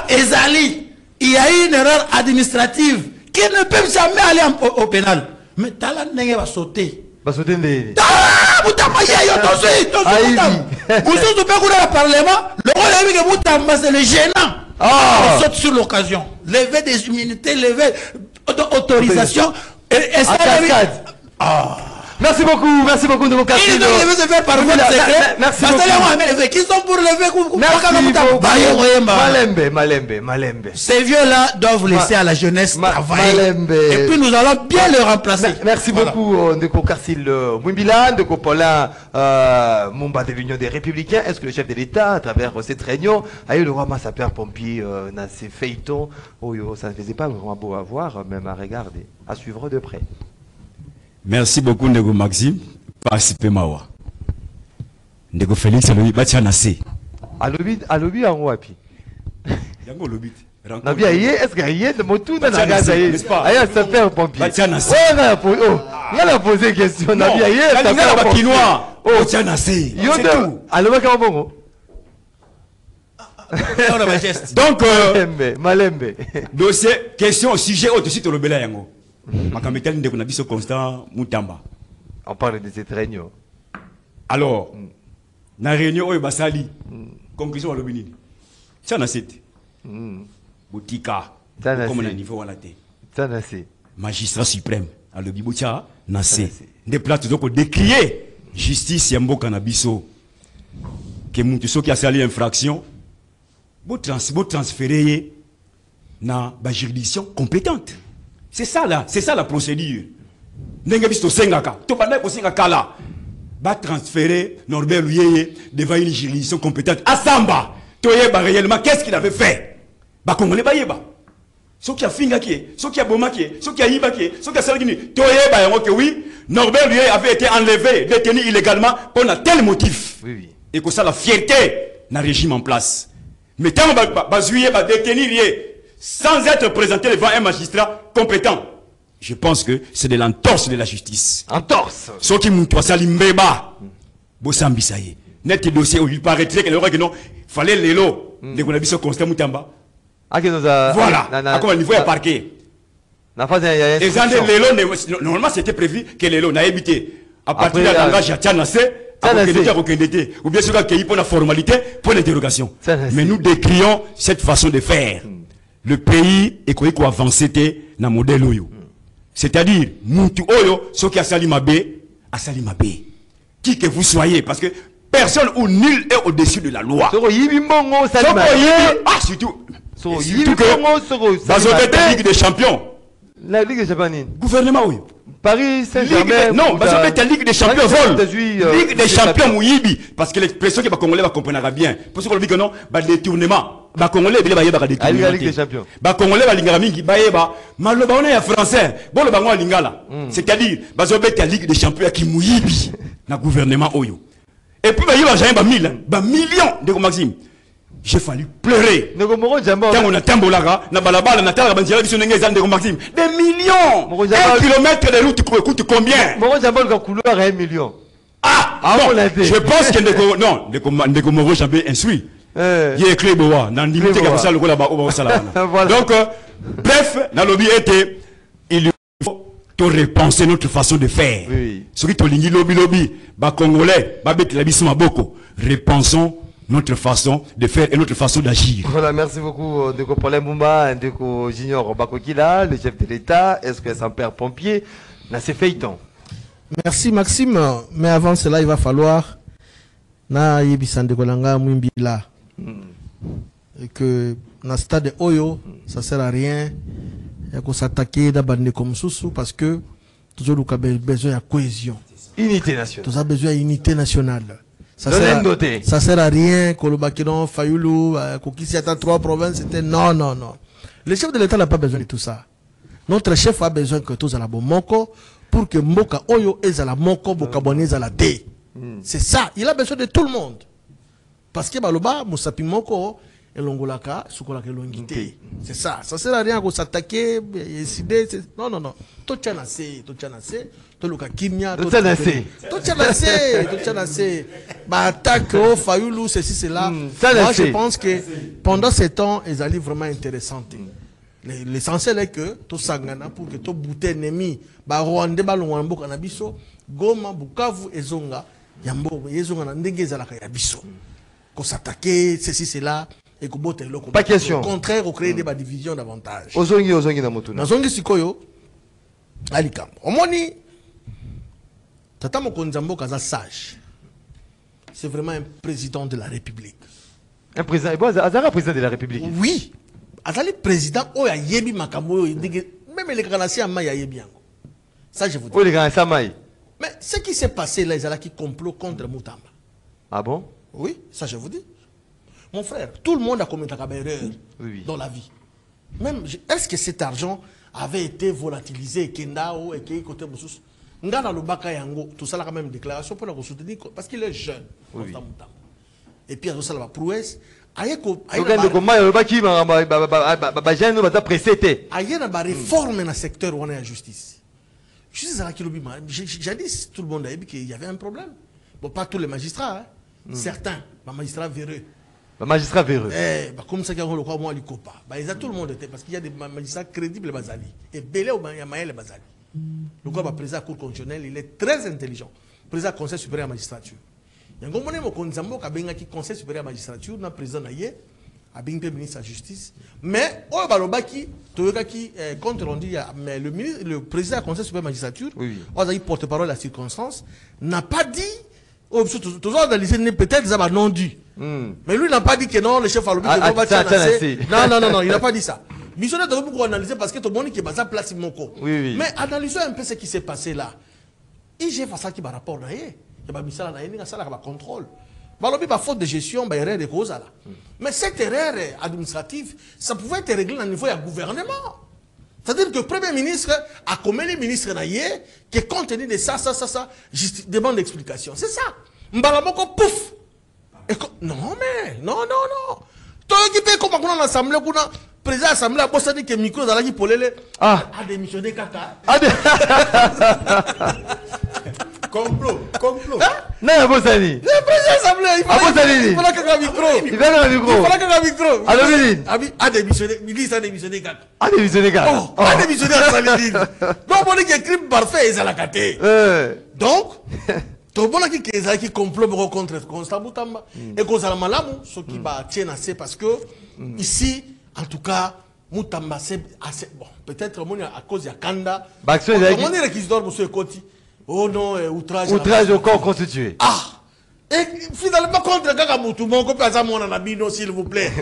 Ezali, il y a eu une erreur administrative qui ne peut jamais aller au pénal. Mais Tala Nenge va sauter. Va sauter des. Ah, Moutamba, il y a Vous êtes au Parlement, le rôle de Moutamba, c'est le gênant. On saute sur l'occasion. Lever des immunités, lever d'autorisation. Et ça, Merci beaucoup de vos questions. Ils veulent se faire par voie de secret. Merci beaucoup. Qui sont pour lever. Malembe. Ces vieux-là doivent laisser à la jeunesse travailler. Et puis nous allons bien le remplacer. Merci beaucoup, Ndeko Karsil Mwimbila, Ndeko Paulin Mumba de l'Union des Républicains. Est-ce que le chef de l'État, à travers cette réunion, a eu le roi sapeur-pompier dans ses feuilletons? Ça ne faisait pas vraiment beau à voir, même à regarder, à suivre de près. Merci beaucoup, Ndeko Maxime. Participer Mawa. Ndeko Félix, Alobi, Batianase. Alobi en wapi? Yango Lobit. Nabi aye, est-ce que aye, de motu na Batianase, aye, n'est-ce pas? aye, sapeur pompier. Batianase. On a posé question. Nabi aye, sapeur pompier. Oh, Batianase. C'est tout. Alobi Kamabongo. Donc, Malembe. dossier, question, sujet, au-dessus de l'obéla yango. Makametel Ndeko Nabiso Constant Moutamba. On parle de cette réunion. Alors, na réunion oyo basali, conclusion à l'obéni. Ça n'a pas Boutika, comme on a niveau à la tête. Ça n'a pas Magistrat suprême, à l'obiboutia, n'a pas des plates donc décrier justice yambo cannabiso. Que Moutuso qui a sali infraction, vous transférer na la juridiction compétente. C'est ça la procédure. N'engabisto sengaka, to bana ko sengaka là. Va transférer Norbert Luyeye devant une juridiction compétente. À Samba, Toyeba réellement, qu'est-ce qu'il avait fait? Bah Congolais Bayeba. Ce qui a finga qui est, ce qui a boma qui est, ce qui a iba qui est, ce qui a salgini. Toyeba yango que oui, Norbert Luyeye avait été enlevé, détenu illégalement pour un tel motif. Oui. Et que ça la fierté d'un régime en place. Mais tant Bazouye va détenir sans être présenté devant un magistrat compétent. Je pense que c'est de l'entorse de la justice. Entorse. Ce qui m'a dit, Mbeba, Bossambi Saye. Net dossier où il paraîtrait que le roi que non, fallait les lots. Dès qu'on a vu ce constat Moutamba. Voilà. À quoi niveau est parqué. Et normalement c'était prévu que les lots n'a évité. À partir d'un langage à Tchanase, ou bien sûr qu'il y a pour la formalité, pour l'interrogation. Mais nous décrions cette façon de faire. Le pays est quoi avancé dans le modèle Oyo. C'est-à-dire, Moutou Oyo, ce qui a sali Mabé, a sali Mabé. Qui que vous soyez, parce que personne ou nul est au-dessus de la loi. Ah, surtout. Surtout que, dans la Ligue des Champions. La Ligue des Champions. Gouvernement Oyo. Paris Saint-Germain. Non, parce que la Ligue des Champions vol. Ligue des Champions Mouyibi. Parce que l'expression que les Congolais va comprendre bien. Pour ce qu'on dit que non, le détournement. Les Congolais va y avoir des détournements. La Ligue des Champions. Les Congolais va lingara mingi ba yeba. Mais le baon est français. Bon le bango lingala. C'est-à-dire, la Ligue des Champions qui Mouyibi na gouvernement Oyo. Et puis ba yeba jamais ba millions de Maxime. J'ai fallu pleurer. Quand on a tambolara, na balabala, na tala bandiera biso nenge zande Maxime. Des millions. 1 kilomètre de route coûte combien? Moro Jambol ka couloir à 1 million. Ah, non, je pense que Ndeko Moro Jambé insuit. Il est écrit boa, nan limité comme ça le là-bas au salon. Donc bref, dans le but était il faut repenser notre façon de faire. Ce qui tolingi lobby, ba congolais, ba bet la bisma boko. Repensons notre façon de faire et notre façon d'agir. Voilà, merci beaucoup Ndeko Paulin Mumba, Ndeko Junior Bakokila, le chef de l'État. Est-ce que son père pompier n'a ses feuilletons? Merci Maxime, mais avant cela il va falloir na yebisa Ndeko Langa Mwimbila et que dans le stade Oyo ça sert à rien de s'attaquer d'abandonner comme sous parce que toujours nous avons besoin de cohésion, unité nationale. Nous avons besoin d'unité nationale. Ça sert à rien que le Bakinon, Fayoulou, Kokisi attend 3 provinces, c'était non. Le chef de l'État n'a pas besoin de tout ça. Notre chef a besoin que tous à la Moko pour que Moka Oyo est à la Moko, Bokabone est à la D. C'est ça, il a besoin de tout le monde. Parce que Baloba, Moussapi Moko, et l'Ongolaka, Soukolaka Longité. C'est ça, ça sert à rien de s'attaquer, décider. Non. Tout tchanase, tout le Kimia, tout tchanase. Attaque au Fayoulou, ceci, cela. Moi, je pense que pendant ces temps, ils allaient vraiment intéressante. L'essentiel est que tout sangana pour que tout bouté ennemi, Rwanda, Balouambo, Kanabiso, Goma, Bukavu, Ezonga, Yambo, Ezonga, Ndengeza, la Kayabiso. Qu'on s'attaquer, ceci, cela. Et que bote le pas question. Au contraire, on crée des divisions davantage. Ozongi na motuna. Nazongi sikoyo, alikam. Omoni, Tata Mokonzambo Kaza sage. C'est vraiment un président de la République. Un président, bon, Azara président de la République. Oui. Azali président, oh ya yebi makambo, même les Kanassi Amma ya yebi. Ça je vous dis. Oh les gars, ça maille. Mais ce qui s'est passé là, ils ont qui complot contre Moutamba. Ah bon? Oui, ça je vous dis. Mon frère, tout le monde a commis une erreur dans la vie. Même, est-ce que cet argent avait été volatilisé, Kendao et qui côté Moussous? Ngana Lubaka Yango, tout ça là quand même une déclaration pour le soutenir parce qu'il est jeune. Oui. Et puis tout ça là prouesse. Ayeko réforme dans le secteur où on est à justice. Justice à jadis tout le monde a dit qu'il y avait un problème. Bon, pas tous les magistrats, hein. Certains, les magistrats véreux. Les magistrats véreux. Comme ça, il y a tout le monde était parce qu'il y a des magistrats crédibles Bazali. Et Belé ou Yamaël Bazali. Le président de la Cour constitutionnelle, il est très intelligent. Le président du Conseil supérieur de la magistrature. Il y a un moment qui Conseil supérieur de la magistrature, le président Naye, a bien ministre de la justice. Mais, au Balobaki, compte rendu, mais le président du Conseil supérieur de la magistrature, il porte-parole de la circonstance, n'a pas dit, toujours analysé, peut-être ça va non dit. Mais lui n'a pas dit que non, le chef Alobi, non, il n'a pas dit ça. Mission de beaucoup analyser parce que tout le monde qui est basé place Moko. Mais analysons un peu ce qui s'est passé là. IG face à qui va rapport là, il y a mission là, il y a ça là contrôle. Balobi ba faute de gestion, ba erreur de cause là. Mais cette erreur administrative, ça pouvait être réglé au niveau du gouvernement. C'est-à-dire que le Premier ministre a commis les ministres naïe qui compte tenu de ça, demande d'explication. C'est ça. Mbalamoko pouf. Non mais non. Toi qui peut comme on a l'assemblée président de l'Assemblée a dit que le micro a démissionné caca. Complot. Non, il faut ça dire. Le président de l'Assemblée, il fallait qu'il y ait un micro. Il fallait qu'il y ait un micro. Alors, a démissionné, le ministre a démissionné caca. A démissionné caca. A démissionné à Saladine. Donc, on dit qu'il y a un crime parfait et ça l'a caté. Donc, tout le monde qui complot contre Constant Moutamba. Et qu'on a malamu, ce qui va tenir assez parce que ici, en tout cas, Moutamba, c'est assez bon. Peut-être à cause de Kanda. Comment dire qu'ils dorment sur le côté? Oh non, outrage. Outrage au corps constitué. Et finalement, contre Gagamoutou, mon copain Azamon Anabino, s'il vous plaît.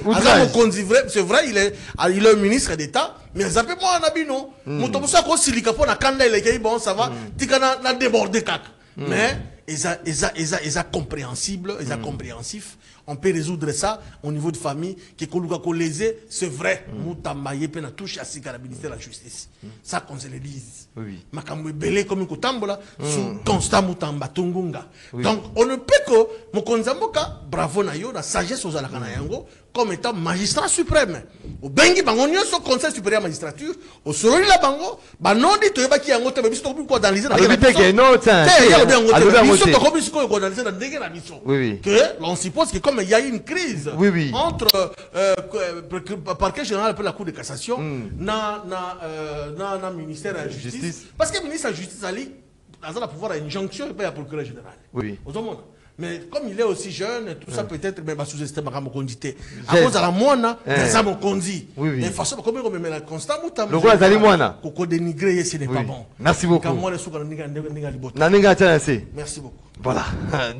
C'est vrai, il est un ministre d'État, mais appelez-moi Anabino. Moutou, ça, quand Silikapo, na Kanda, il est bon, ça va, Tikana, n'a débordé cac. Mais, ils compréhensible, ils compréhensif. On peut résoudre ça au niveau de famille, qui est c'est vrai. Moutamba yepe na touche à la ministère de la justice. Ça qu'on se le dise. Makamwe belé comme une tambola, sous constant Moutamba tungunga. Donc on ne peut que Mokonzamboka, bravo na yo, la sagesse aux alakana yango, comme étant magistrat suprême. Au bengi bangonio son conseil supérieur de la magistrature, au solo la bango, non dit to yeba ki yango te biso to ko d'analyser la mission. Que l'on suppose que comme il y a eu une crise entre parquet général et la Cour de cassation, na ministère de la justice. Parce que le ministre de la justice a le pouvoir d'injonction et pas le procureur général. Mais comme il est aussi jeune, tout ça peut-être même sous-estimé à mon condité. À cause de la moine, ça mon condi. De toute façon, comme on met la constante, le roi Zali moine. Coco dénigré, ce n'est pas bon. Merci beaucoup. Merci beaucoup. Voilà.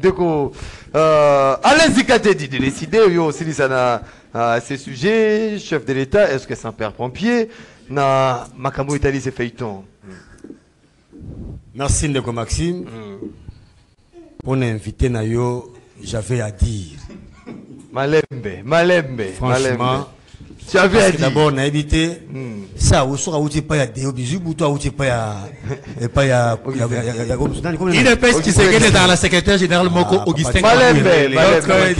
Donc, Alain Zikate dit de décider, il y a aussi ces sujets, chef de l'État, est-ce que c'est un père pompier, na Makambo Italie, c'est feuilleton. Merci Ndeko Maxime. Pour inviter Nayo, j'avais à dire. Malembe. Franchement, tu avais à dire. D'abord, on a évité. Ça, on sera où tu pas à Déo Bisou, ou toi où tu pas à. Il est parce qu'il s'est dans la secrétaire générale Moko Augustin. Malembe.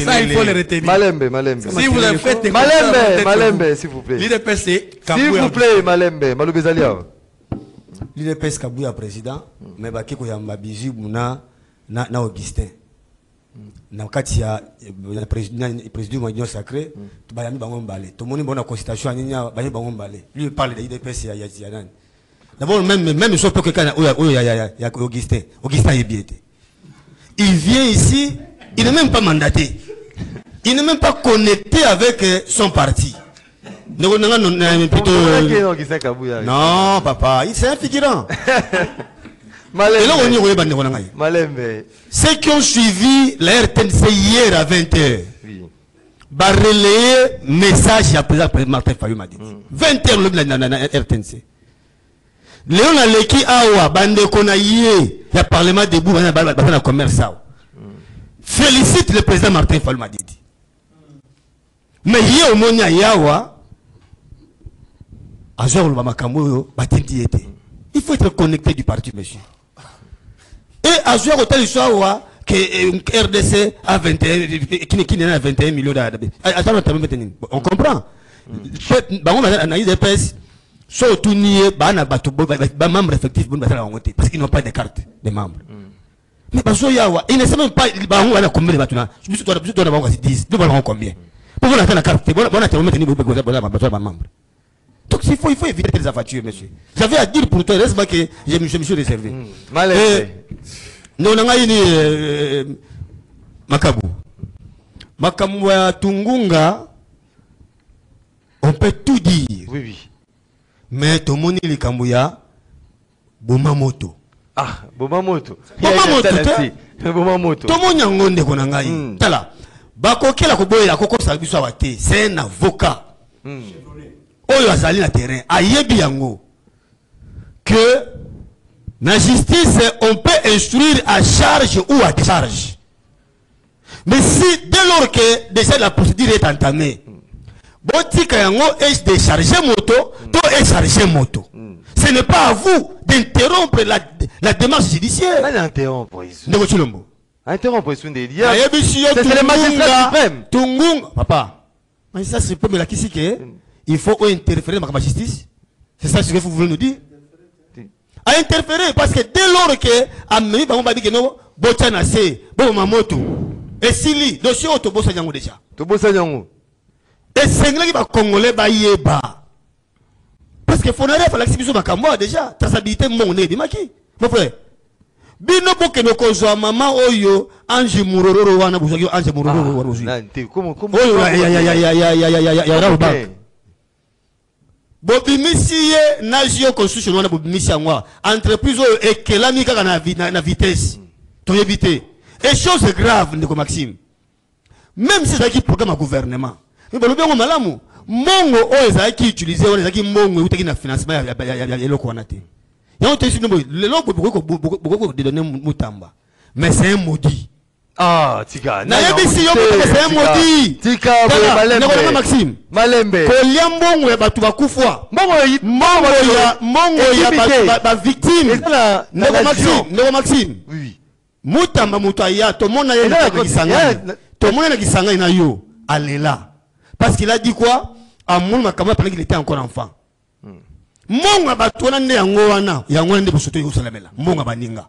Ça, il faut le retenir. Malembe. Si vous avez fait des Malembe, s'il vous plaît. L'IDPS, s'il vous plaît, Malembe. Maloube Zalia. L'IDPS Kabouya président, mais Bakiko Yamba Bisou, na Augustin. Na kati ya président de l'Union sacrée, tu vas y aller bangon balé. Tout le monde bonne consultation, il y a bangon balé. Lui il parle de l'IDPS ya Yazianan. D'abord même soit pour quelqu'un il y a Augustin. Augustin est bien. Il vient ici, il n'est même pas mandaté. Il n'est même pas connecté avec son parti. Non, papa, c'est un figurant. Malembe. Ceux qui ont suivi la RTNC hier à 20h, va relayer message à présent Martin Fayou m'a dit. 20h le RTNC. Léon Aleki Awa, bande konaïe, il y a parlement debout, il y a commerce. Félicite le président Martin Fayou m'a dit. Mais hier au Monia Yawa, il faut être connecté du parti, monsieur. Et à ce moment que RDC a 21, qui n'est à 21 millions d'adhérents. On comprend. Parce qu'ils n'ont pas de carte de membres. Mais ils ne savent même pas combien de bâtiments. Combien. Pour vous la carte, membres. Donc il faut éviter les avatures, monsieur. J'avais à dire pour toi, reste pas que je me suis réservé. Nous avons Makabu. Makamu Tungunga, on peut tout dire. Oui, oui. Mais Tomoni Likambuya, Bomamoto. Ah, Bomamoto. Bomamoto. Tomoni Ngonde Konangai. Tala. Bakoke la Koboye, la Koko Sabiso Awate, c'est un avocat. Oyo azali na terrain ayebi yango que la justice on peut instruire à charge ou à décharge, mais si dès lors que déjà la procédure est entamée botika yango est décharger moto to est charger moto, ce n'est pas à vous d'interrompre la démarche judiciaire. Interrompre c'est le magistrat suprême. Tungung papa mais ça c'est pas me la kisi que il faut interférer dans la justice. C'est ça ce que vous voulez nous dire? À interférer parce que dès lors que Amemi va dire que non, Bochana c'est bon Mamoto et Sili dossier auto bossa yango déjà. To bossa yango. Et c'est là qui va congolais ba yeba. Parce que fonare fa l'exhibition makambo déjà traçabilité mon né dimaki. Mon frère. Bino boke no kozwa mama oyo Ange Murororo wana buzaki Ange Murororo wana buzaki. Comment ya Bobimisi Nagio Constitution na bobimisi angwa entreprise oyo ekelami kaka na vitesse to éviter et chose grave ndeko Maxime, même si c'est qui programme à gouvernement mais balobi ngo malamu mongo oyo ezaki utiliser oyo ezaki mongo utaki na financement ya eloko wana te yango te sino le loko beaucoup de donner mutamba mais c'est un maudit. Ah, tika. Na yebisi yo c'est un maudit. Tika Malembe. Ndeko Maxime. Malembe. Kolia mbongo ya batu bakufwa. Mbongo ya ba victime. Ndeko Maxime. Oui. Mutamba mutu aya to mona ye na kisanga. To mona na kisanga ina yo. Alela. Parce qu'il a dit quoi? À mon makama pendant qu'il était encore enfant. Mbongo ya batu na nde yango wana. Yango nde bosoto yo salamela. Mbongo baninga.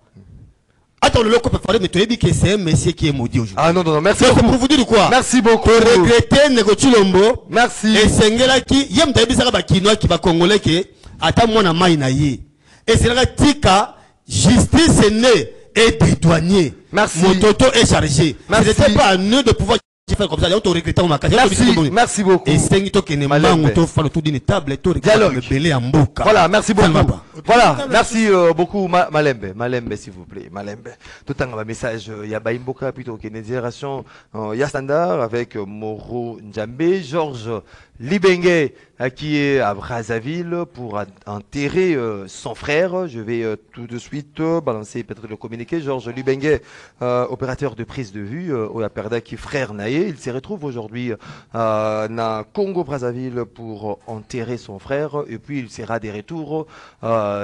Attends, le loco peut parler, mais tu as dit que c'est un monsieur qui est maudit aujourd'hui. Ah non, non, non, merci beaucoup. Pour vous dire quoi? Merci beaucoup. Pour regretter Nego Chilombo. Merci. Et Sengela qui, yam tabi saka kinois qui va congolais qui, attends moi na maïna ye. Et c'est là tika, justice est née et dédouanier. Merci. Mon toto est chargé. Merci. Ce n'était pas à nous de pouvoir faire comme ça. On te regrettait au macaque. Merci beaucoup. Et Sengito qui n'est pas autour d'une table, dialogue. Voilà, merci beaucoup. Voilà, merci beaucoup Malembe. Malembe s'il vous plaît. Malembe. Tout un message. Il y a Baimboka plutôt qu'il y a une génération. Il y a Standard avec Moro Njambe, Georges Libenge qui est à Brazzaville pour enterrer son frère. Je vais tout de suite balancer peut-être le communiqué. Georges Libenge, opérateur de prise de vue, au Perdaki frère Naé. Il se retrouve aujourd'hui na Congo Brazzaville pour enterrer son frère et puis il sera de retour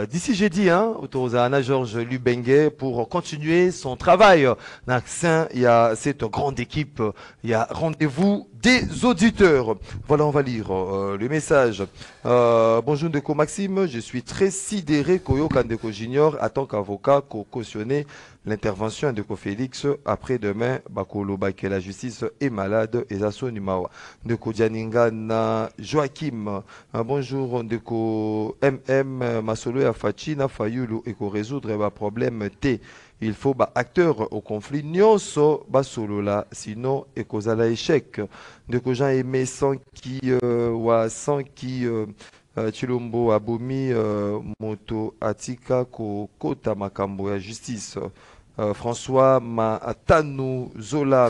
d'ici jeudi autour à Georges Libenge pour continuer son travail. Il y a cette grande équipe, il y a rendez-vous des auditeurs. Voilà, on va lire le message. Bonjour Ndeko Maxime, je suis très sidéré qu'Oyo Kandeko Junior, en tant qu'avocat, cautionné l'intervention de Félix après-demain. Bakolo Baké, la justice est malade. Et Zasso Numawa. Ndeko Dianinga na Joachim. Bonjour Ndeko MM Masolo et Afachi na Fayulu et qu'on résoudre le problème T. Il faut acteur au conflit nyonso basolo là sinon et cause à l'échec de que gens aimé sans qui Chilombo abomi moto atika ko kota makambo ya justice. François Matanu Zola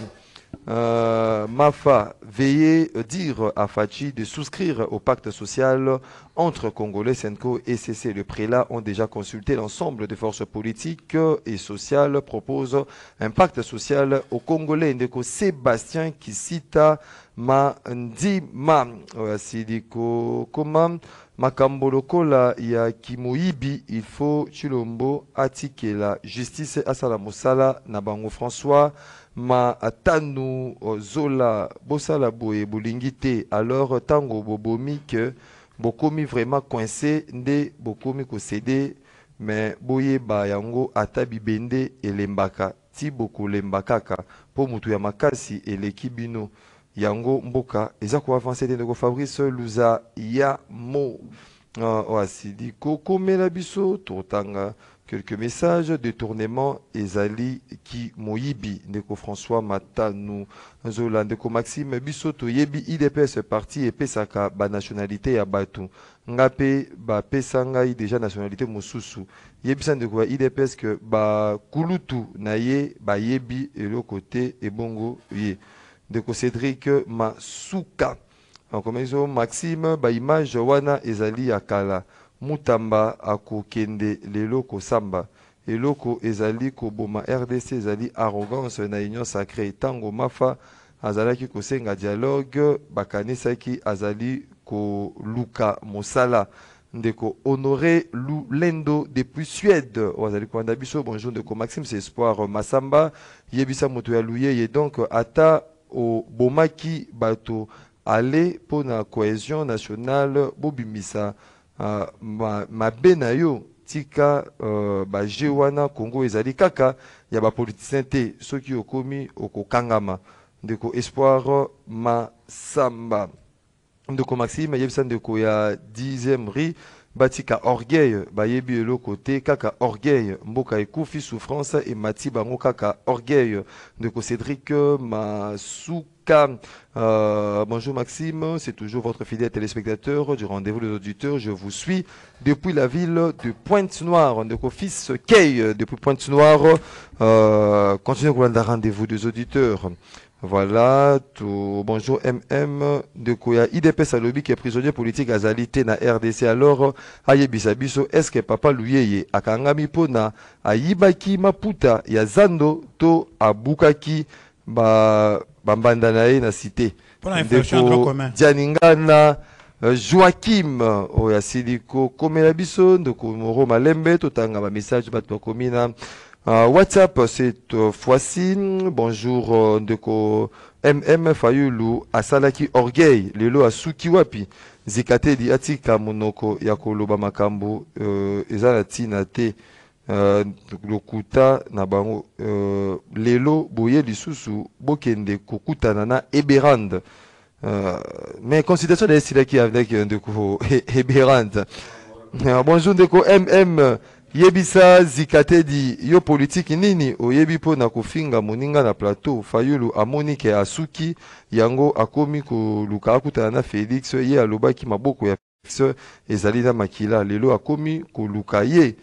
Mafa, veuillez dire à Fachi de souscrire au pacte social entre Congolais, Senko et CC. Le prélat ont déjà consulté l'ensemble des forces politiques et sociales, propose un pacte social aux Congolais. Ndeko Sébastien Kisita Mandima Sidiko Koma Makambo lokola ya Kimoibi, il faut Chilombo atike la justice asala mosala na bango. François Matanu Zola Bosala Boye Bolingite, alors tango bobomi que bokomi vraiment coincé nde bokomi ko cédé mais boye ba yango atabi bende elembaka ti boko lembakaka po mutu ya makasi eleki bino yango mboka eza ko avancer de Fabrice Luza ya mo asidi koko mela biso totanga quelques messages détournement ezali ki moyibi ndeko François Matanu Zola ndeko Maxime biso yebi IDPS parti epesaka ba nationalité ya batu ngape ba pesanga déjà nationalité mosusu yebisa ndeko ya IDPS que ba kulutu na ye ba yebi elo côté ebongo ye ndeko Cédric Masuka en Maxime ba image wana ezali akala Mutamba akokende leloko samba eloko ezali koboma RDC ezali arrogance na union sacrée tango mafa azalaki kosenga dialogue bakanisaki azali ko luka mosala ndeko honoré Lulendo depuis Suède azali kwanda biso bonjour ndeko Maxime c'est espoir Masamba yebisa moto ya luye ye donc ata o bomaki bato aller pour la cohésion nationale bobimisa mabe na yo tika ba jewana Congo ezali kaka ya ba politicien te soki okomi okokangama ndeko espoir Masamba ndeko Maxime yebisa ndeko ya 10e rue batika orgueil bayebi elo côté kaka orgueil mboka ekufi souffrance et mati bango kaka orgueil ndeko Cédric Masuka. Bonjour Maxime, c'est toujours votre fidèle téléspectateur du rendez-vous des auditeurs. Je vous suis depuis la ville de Pointe-Noire, ndeko fils Kay depuis Pointe-Noire. Continuez pour le rendez-vous des auditeurs. Voilà, tout. Bonjour MM de Koya IDPS Alobi qui est prisonnier politique azalité na RDC. Alors ayebisabiso est-ce que papa luyeye akangami pona ayibaki maputa ya zando to abukaki bambanda na ye na cité ndeko Dianingana Joachim oya siliko komela biso ndeko Moro Malembe totanga ba message bato komina WhatsApp cette fois-ci. Bonjour ndeko MM Fayulu asalaki orgueil lelo asuki wapi zikate di atika monoko ya koloba makambo ezala tina te lokuta na bango lelo boye lisusu bokende kokutana na Eberand mais considération de silaki avec ndeko Eberand. Bonjour ndeko MM yebisa zikate di yo politique nini oyebi po na kofinga moninga na plateau Fayulu amonike asuki yango akomi ko luka akutana na Félix ye alobaki maboko ya Félix ezali na makila lelo akomi ko luka ye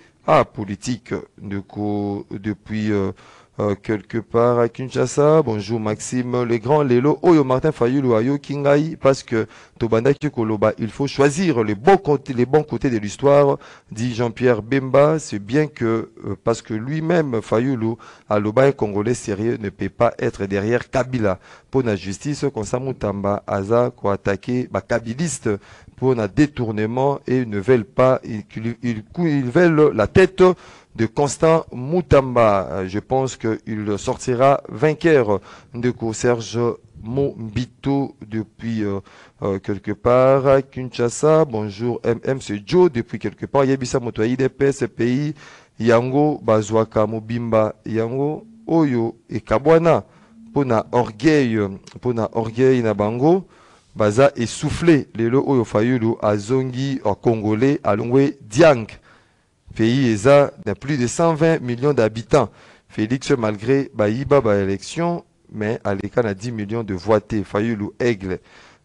politique depuis quelque part à Kinshasa. Bonjour Maxime le grand lelo oyo Martin Fayulu ayo kingai parce que tobandaki koloba il faut choisir les bons côtés de l'histoire dit Jean-Pierre Bemba. C'est bien que parce que lui-même Fayulu aloba un Congolais sérieux ne peut pas être derrière Kabila pour la justice konsa mutamba aza ko attaquer ba kabiliste pour un détournement et ils ne veulent pas ils veulent la tête de Constant Mutamba. Je pense qu'il sortira vainqueur de Serge Mombito depuis quelque part Kinshasa. Bonjour MM, c'est Joe depuis quelque part. Yebisa Moto IDPS pays Yango Bazwaka Mobimba Yango Oyo et Kabwana pona orgueil na bango baza essoufflé lelo Oyo Fayulu azongi au Congolais alongwe Diang. Pays ESA n'a plus de 120 millions d'habitants. Félix, malgré Baïba, élection, mais à l'écart, a 10 millions de votés. Fayulu Aigle.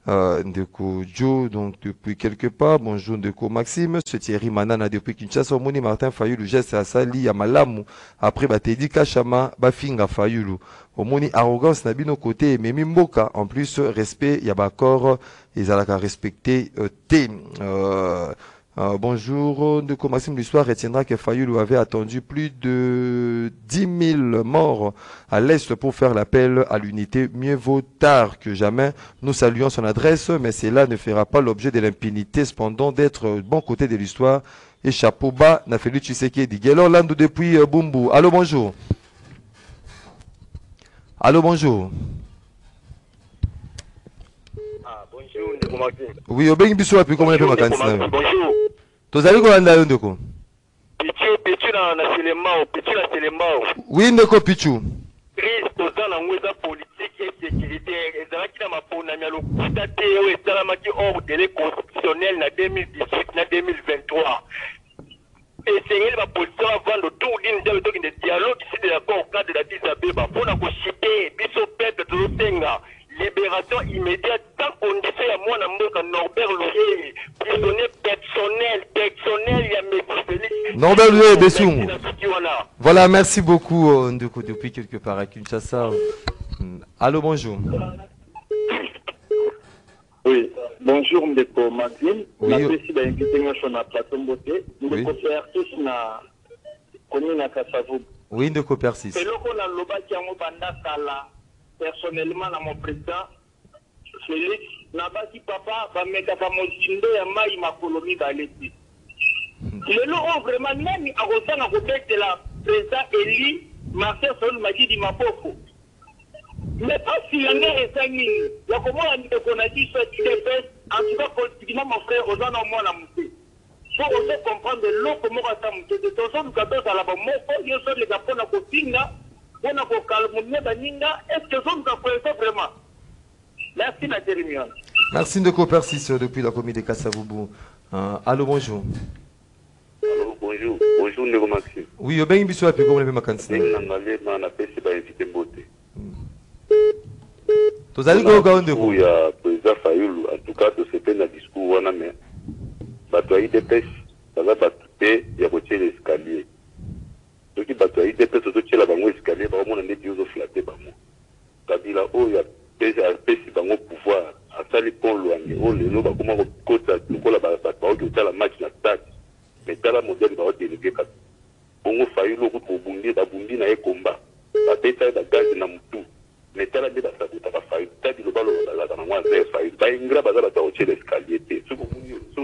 Ndeko Joe, donc depuis quelque part. Bonjour Ndeko Maxime, c'est Thierry Manana depuis Kinshasa. Omoni Martin Fayulu, geste à Sali, à Malamu. Après, Teddy Kachama, Bafinga Fayulu. Omoni arrogance n'a bien côté, mais Mimboka. En plus, respect, y a bakor, ils allaient respecter T. Bonjour, Ndeko Maxime, l'histoire retiendra que Fayulu avait attendu plus de 10 000 morts à l'Est pour faire l'appel à l'unité. Mieux vaut tard que jamais. Nous saluons son adresse, mais cela ne fera pas l'objet de l'impunité, cependant d'être bon côté de l'histoire. Et chapeau bas, n'a fallu Tshisekedi. Guélor Landou depuis Bumbu. Allô, bonjour. Allô, bonjour. Bonjour, Ndeko Maxime. Oui, Obeng Bissou, puis comment on appelle ma candidature? Bonjour. Tozali ko anda Ndeko. Pichu na Selemao, Pichu na Selemao. Oui, Ndeko Pichu. Crise tozana ngweza politique et sécuritaire. Ezalaki na mapona mialo kutate o esalamaki hors délai constitutionnel na 2018 na 2023. Et c'est la position avant de tout le dialogue ici de l'accord au cadre de la Disabeba pour la possibilité biso peuple de l'Otenga. Libération immédiate tant qu'on disait à moi Norbert Loyer, prisonnier personnel, il y a mes Norbert Loyer, Bessou. Voilà, merci beaucoup Ndeko depuis quelque part à Kinshasa. Allô, bonjour. Oui, bonjour Ndeko Maxime. Oui. On a décidé d'inviter sur la plateforme beauté. Ndeko Persis na commune à Kassavou. Oui, Ndeko Persis. C'est là qu'on a l'oba qui a mon banda kala. Personnellement, à mon président, Félix, Nabaki Papa, va mettre à mon jinde à Maï, ma colonie d'Aleti. Le lot vraiment, même à Rosan, à côté de la président Eli, Marcel Sol Magidi Mapoko. Mais pas si l'on est résigné, il y a comment on a dit, soit il est fait, en tout cas, politiquement, mon frère, Rosan, au moins, la montée. Il faut aussi comprendre l'eau, comment on a monté. De toute façon, nous avons à la bas, mon frère, il y a les Japon à côté, est-ce que vous avez vraiment? Merci, Nathalie Mion. Merci Ndeko Persis depuis la commune de Kassavoubou. Allô, bonjour. Allô, bonjour. Bonjour, Ndeko Maxime. Oui, Obeng Bissou, puis comment on appelle ma candidature? Tozali ko ga Ndeko. Il y a président Fayulu, en tout cas, de ce peine à discours, on a mais. Batoyi de pêche, ça va battre, il y a côté l'escalier. Ce qui bataille des personnes qui ont un escalier, on a des choses flattées. Kabila, il y a des pouvoir, à ça, les ponts loin, les gens, comment on côte, la match, la tâche, mais dans la modèle, il va déléguer. On a failli le route pour Bundi, la Bundi n'a pas combat. La bêta, la gaz, n'a pas tout. Mais dans la bêta, ça n'a pas failli. T'as dit le ballon, la dans la failli. Bah, il y a un escalier. Ce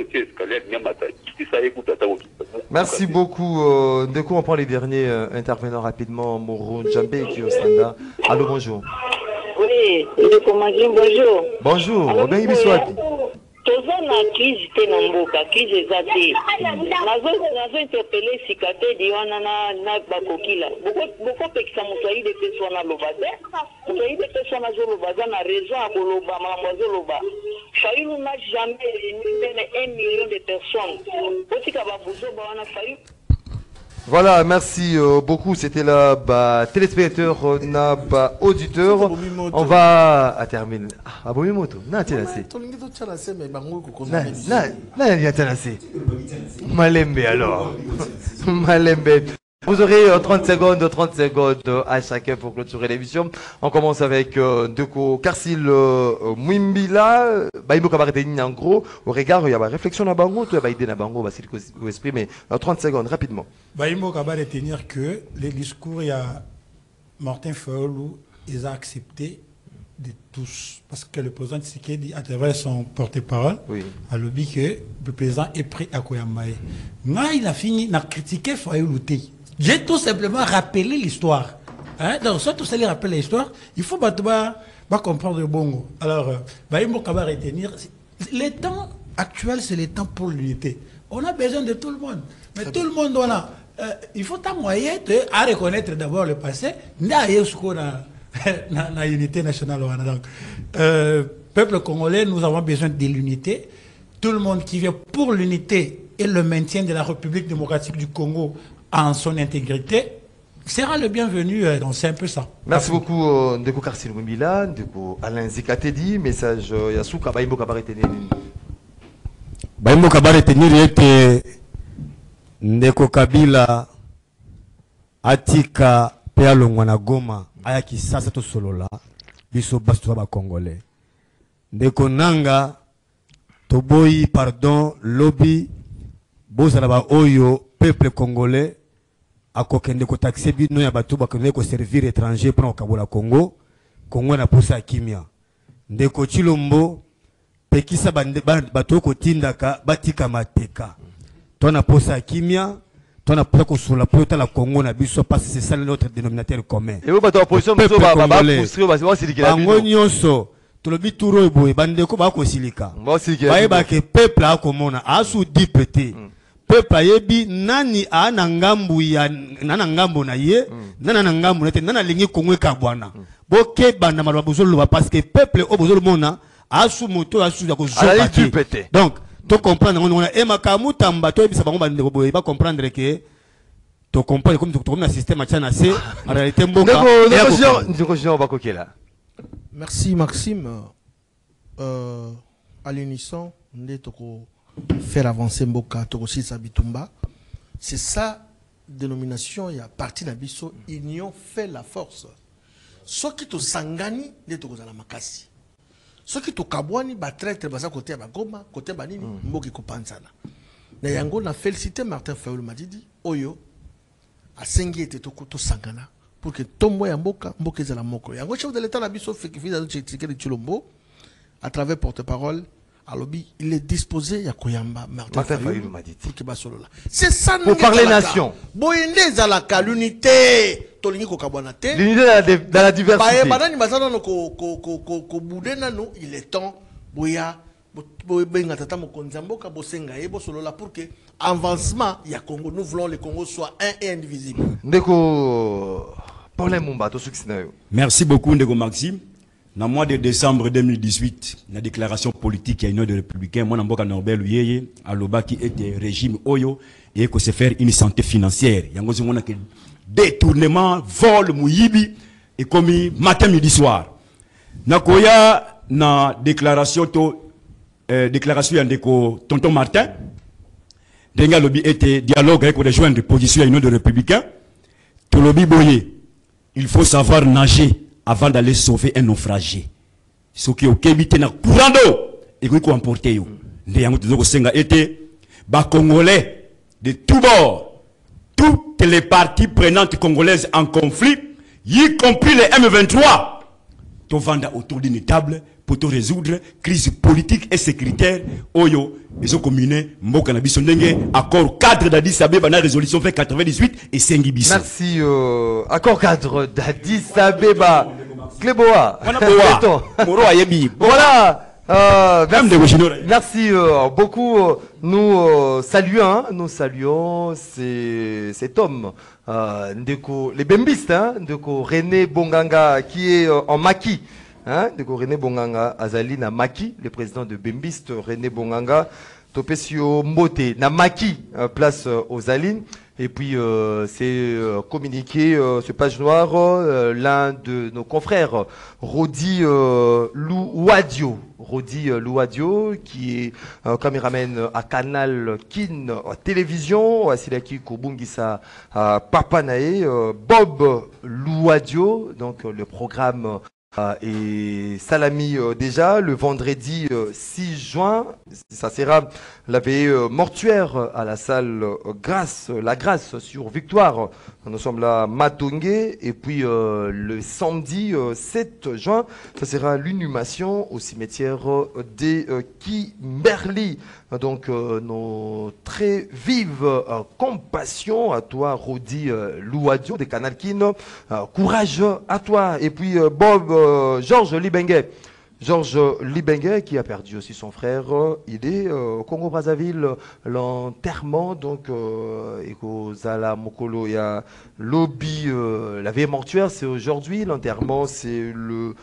que l'escalier, il y a un matin. Si ça écoute, à ta route. Merci beaucoup. Ndeko, on prend les derniers intervenants rapidement. Moro Djambé qui est au standard. Allô, bonjour. Oui, Ndeko Maxime, bonjour. Bonjour, Obeng Bissou. Toza na crise te na mboka, crise eza te. Nazo interpellé sikate di wana na bakokila. Boko pekisa moto ayi de wana loba te. Moto ayi de wana zo loba za na raison a koloba makambo zo loba. Fayulu n'a jamais réuni 1 million de personnes. Otika babuzo ba wana Fayulu. Voilà, merci beaucoup. C'était là, téléspectateur, auditeur. On va terminer. Ah, bon, moto. Non, tu l'as fait. Non, il y a Malembe alors. Malembe. Vous aurez 30 secondes à chacun pour clôturer l'émission. On commence avec Ndeko Karsil Mwimbila. Il faut retenir en gros, au regard, il y a une réflexion à Bango, il y a une idée à Bango, c'est vous exprimer 30 secondes rapidement. Il faut retenir que les discours, il y a Martin Fayulu, ils ont accepté de tous. Parce que le président Tshisekedi, à travers son porte-parole, a lobby que le président est prêt à Koyambaye. Il a fini, il a critiqué Fayulu. J'ai tout simplement rappelé l'histoire. Hein? Donc, soit tout ça les rappelle l'histoire, il faut comprendre le bongo. Alors, il faut retenir. Les temps actuels, c'est les temps pour l'unité. On a besoin de tout le monde. Mais tout le monde, il faut un moyen à reconnaître d'abord le passé. La unité nationale. Donc, peuple congolais, nous avons besoin de l'unité. Tout le monde qui vient pour l'unité et le maintien de la République démocratique du Congo en son intégrité, sera le bienvenu, donc c'est un peu ça. Merci beaucoup, Ndeko Karsil Wimbila, Ndeko Alain Zikatedi, message Yasuka, Baimbo Kabare Tenir. Baimbo Kabare Tenir était Ndeko Kabila, Atika, Pealongwana Goma, Ayaki Sasa to Solola, Biso Bastoaba Congolais. Ndeko Nanga, Toboyi, pardon, lobby, Bozalaba Oyo, peuple congolais, a kokende ko taxé bino ya bato bakende ko servir étranger pour okabola Congo Congo na posa kimia ndeko Chilombo pekisa bato ko tindaka batika mateka to na posa kimia to na posa ko sula pota la Congo na biso parce que c'est ça notre dénominateur commun et vous bato opposition biso ba frustrer ba silikela bango nyonso tolobi turo eboye bandeko ba ko silika ba ke peuple a komona asu dipete peuple ayebi nani ana ngambu ya nana ngambu na ye nana ngambu nete nana lingi Kongo kabwana boke banda malwa bozolo ba parce que peuple o bozolo mona asu moto asu ya ko zoka donc to comprendre on a e makamu tamba to ebisa bango bande boye ba comprendre que to comprendre comme na système a tchana c'est en réalité mboka merci Maxime à l'unisson ndetoko faire avancer Mboka Tokosi Sabitumba. C'est ça, dénomination, il y a parti d'Abisso, union fait la force. Ce qui te sangani, ne te la makasi. Ce qui te kabwani, ba traître, basa côté ba goma, côté banini, Mboki Kopansana. Na yango na félicité Martin Fayoul Madidi, Oyo, a sengi et to sangana, pour que tombo ya Mboka, Mboka za la moko. Yango chef de l'État d'Abisso fait qu'il y a de Chilombo, à travers porte-parole. Alors, il est disposé à Koyamba, Martin Fayoul m'a dit. C'est ça, pour parler nation. Boyende Zalaka, l'unité. L'unité dans la diversité. Il est temps, Boya, Boya, Tata Mokonzamboka, Bosenga, et Bosolola, pour que, avancement, il y a Congo, nous voulons le Congo soit un et indivisible. Ndeko, Paulin Mumba, merci beaucoup, Ndeko Maxime. Dans le mois de décembre 2018, la déclaration politique à l'Union des Républicains, moi, Namboka Norbert Luyeye, à l'Oba qui était régime Oyo, et que se faire une santé financière. Il y a un détournement, vol, mouyibi, et commis matin, midi, soir. Nakoya, na déclaration, déclaration de Tonton Martin, Denga Lobby était dialogue avec les joints de position à l'Union des Républicains. Tolobi Boye, il faut savoir nager avant d'aller sauver un naufragé. Ce qui est au Kébité na courant d'eau et qui ont emporté yo. Ndeyango tozoko senga été ba Congolais de tous bords, toutes les parties prenantes congolaises en conflit, y compris les M23, to vanda autour d'une table pour te résoudre crise politique et sécuritaire. Oyo, ils ont communé Mboka na biso ndenge accord cadre d'Addis Abeba na résolution fait 98 et Sengibiso. Merci accord cadre d'Addis Abeba. Cléboa. Voilà. Merci beaucoup. Nous saluons cet homme, Ndeko, les bembistes, Ndeko René Bonganga qui est en maquis. Ndeko René Bonganga Azali na Maki, le président de Bembiste René Bonganga, Topesio Mbote na Maki, place aux Alines. Et puis c'est communiqué sur page noire l'un de nos confrères, Rodi Louadio. Rodi Louadio, qui est caméraman à Canal Kin Télévision, à Silaki Kobungisa Papanae, Bob Louadio, donc le programme et Salami déjà le vendredi 6 juin, ça sera la veillée mortuaire à la salle La Grâce sur Victoire. Nous sommes là Matongé et puis le samedi 7 juin, ça sera l'inhumation au cimetière des Kimberley. Donc nos très vives compassion à toi Rodi Louadio des Canal Kin, courage à toi et puis Bob Georges Libengue. Georges Libengue qui a perdu aussi son frère, il est au Congo-Brazzaville, l'enterrement, donc, Zala Mokolo, il y a Lobby, la veille mortuaire, c'est aujourd'hui, l'enterrement, c'est le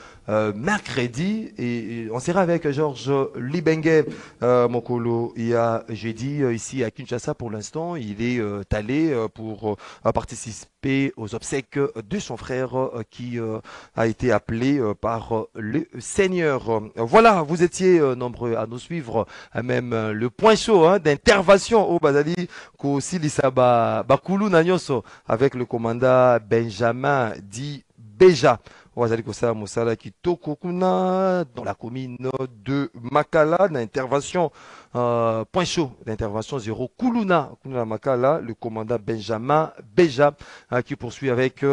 mercredi. Et on sera avec Georges Libengue, Mokolo. Il y a jeudi ici à Kinshasa pour l'instant. Il est allé pour participer aux obsèques de son frère qui a été appelé par le Seigneur. Voilà, vous étiez nombreux à nous suivre, même le point chaud d'intervention au Bazali Kosilisaba Bakulu Nanyoso avec le commandant Benjamin Di Beja. Wazali Kosa Mosala Kitoko Kuna dans la commune de Makala, d'intervention point chaud, d'intervention 0 Kuluna Makala, le commandant Benjamin Beja qui poursuit avec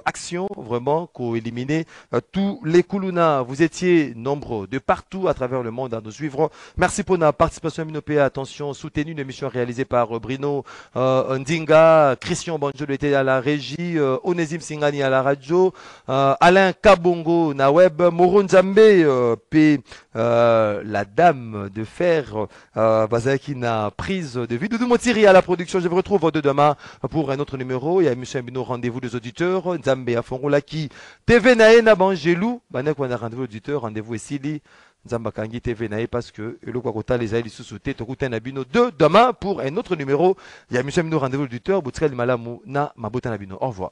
action vraiment pour éliminer tous les Kuluna. Vous étiez nombreux de partout à travers le monde à nous suivre. Merci pour la participation Minopé. Attention, soutenu une émission réalisée par Bruno Ndinga, Christian Banjo était à la régie, Onésim Singani à la radio, Alain Kabongo na web, Moro Nzambe P la dame de fer Bazaki na prise de vue. Doudou Motiri à la production. Je vous retrouve demain pour un autre numéro. Il y a M. Mbino, rendez-vous des auditeurs. Nzambe à Fongoulaki TV Naena Bangelou. Banek on a rendez-vous auditeurs, rendez-vous ici. Nzamba Kangi TV Nae parce que le Kwakota les a les sous-soutés. Tokuten Nabino 2 demain pour un autre numéro. Il y a M. Mbino, rendez-vous auditeurs. Boutsel Malamu na Mabota Nabino. Au revoir.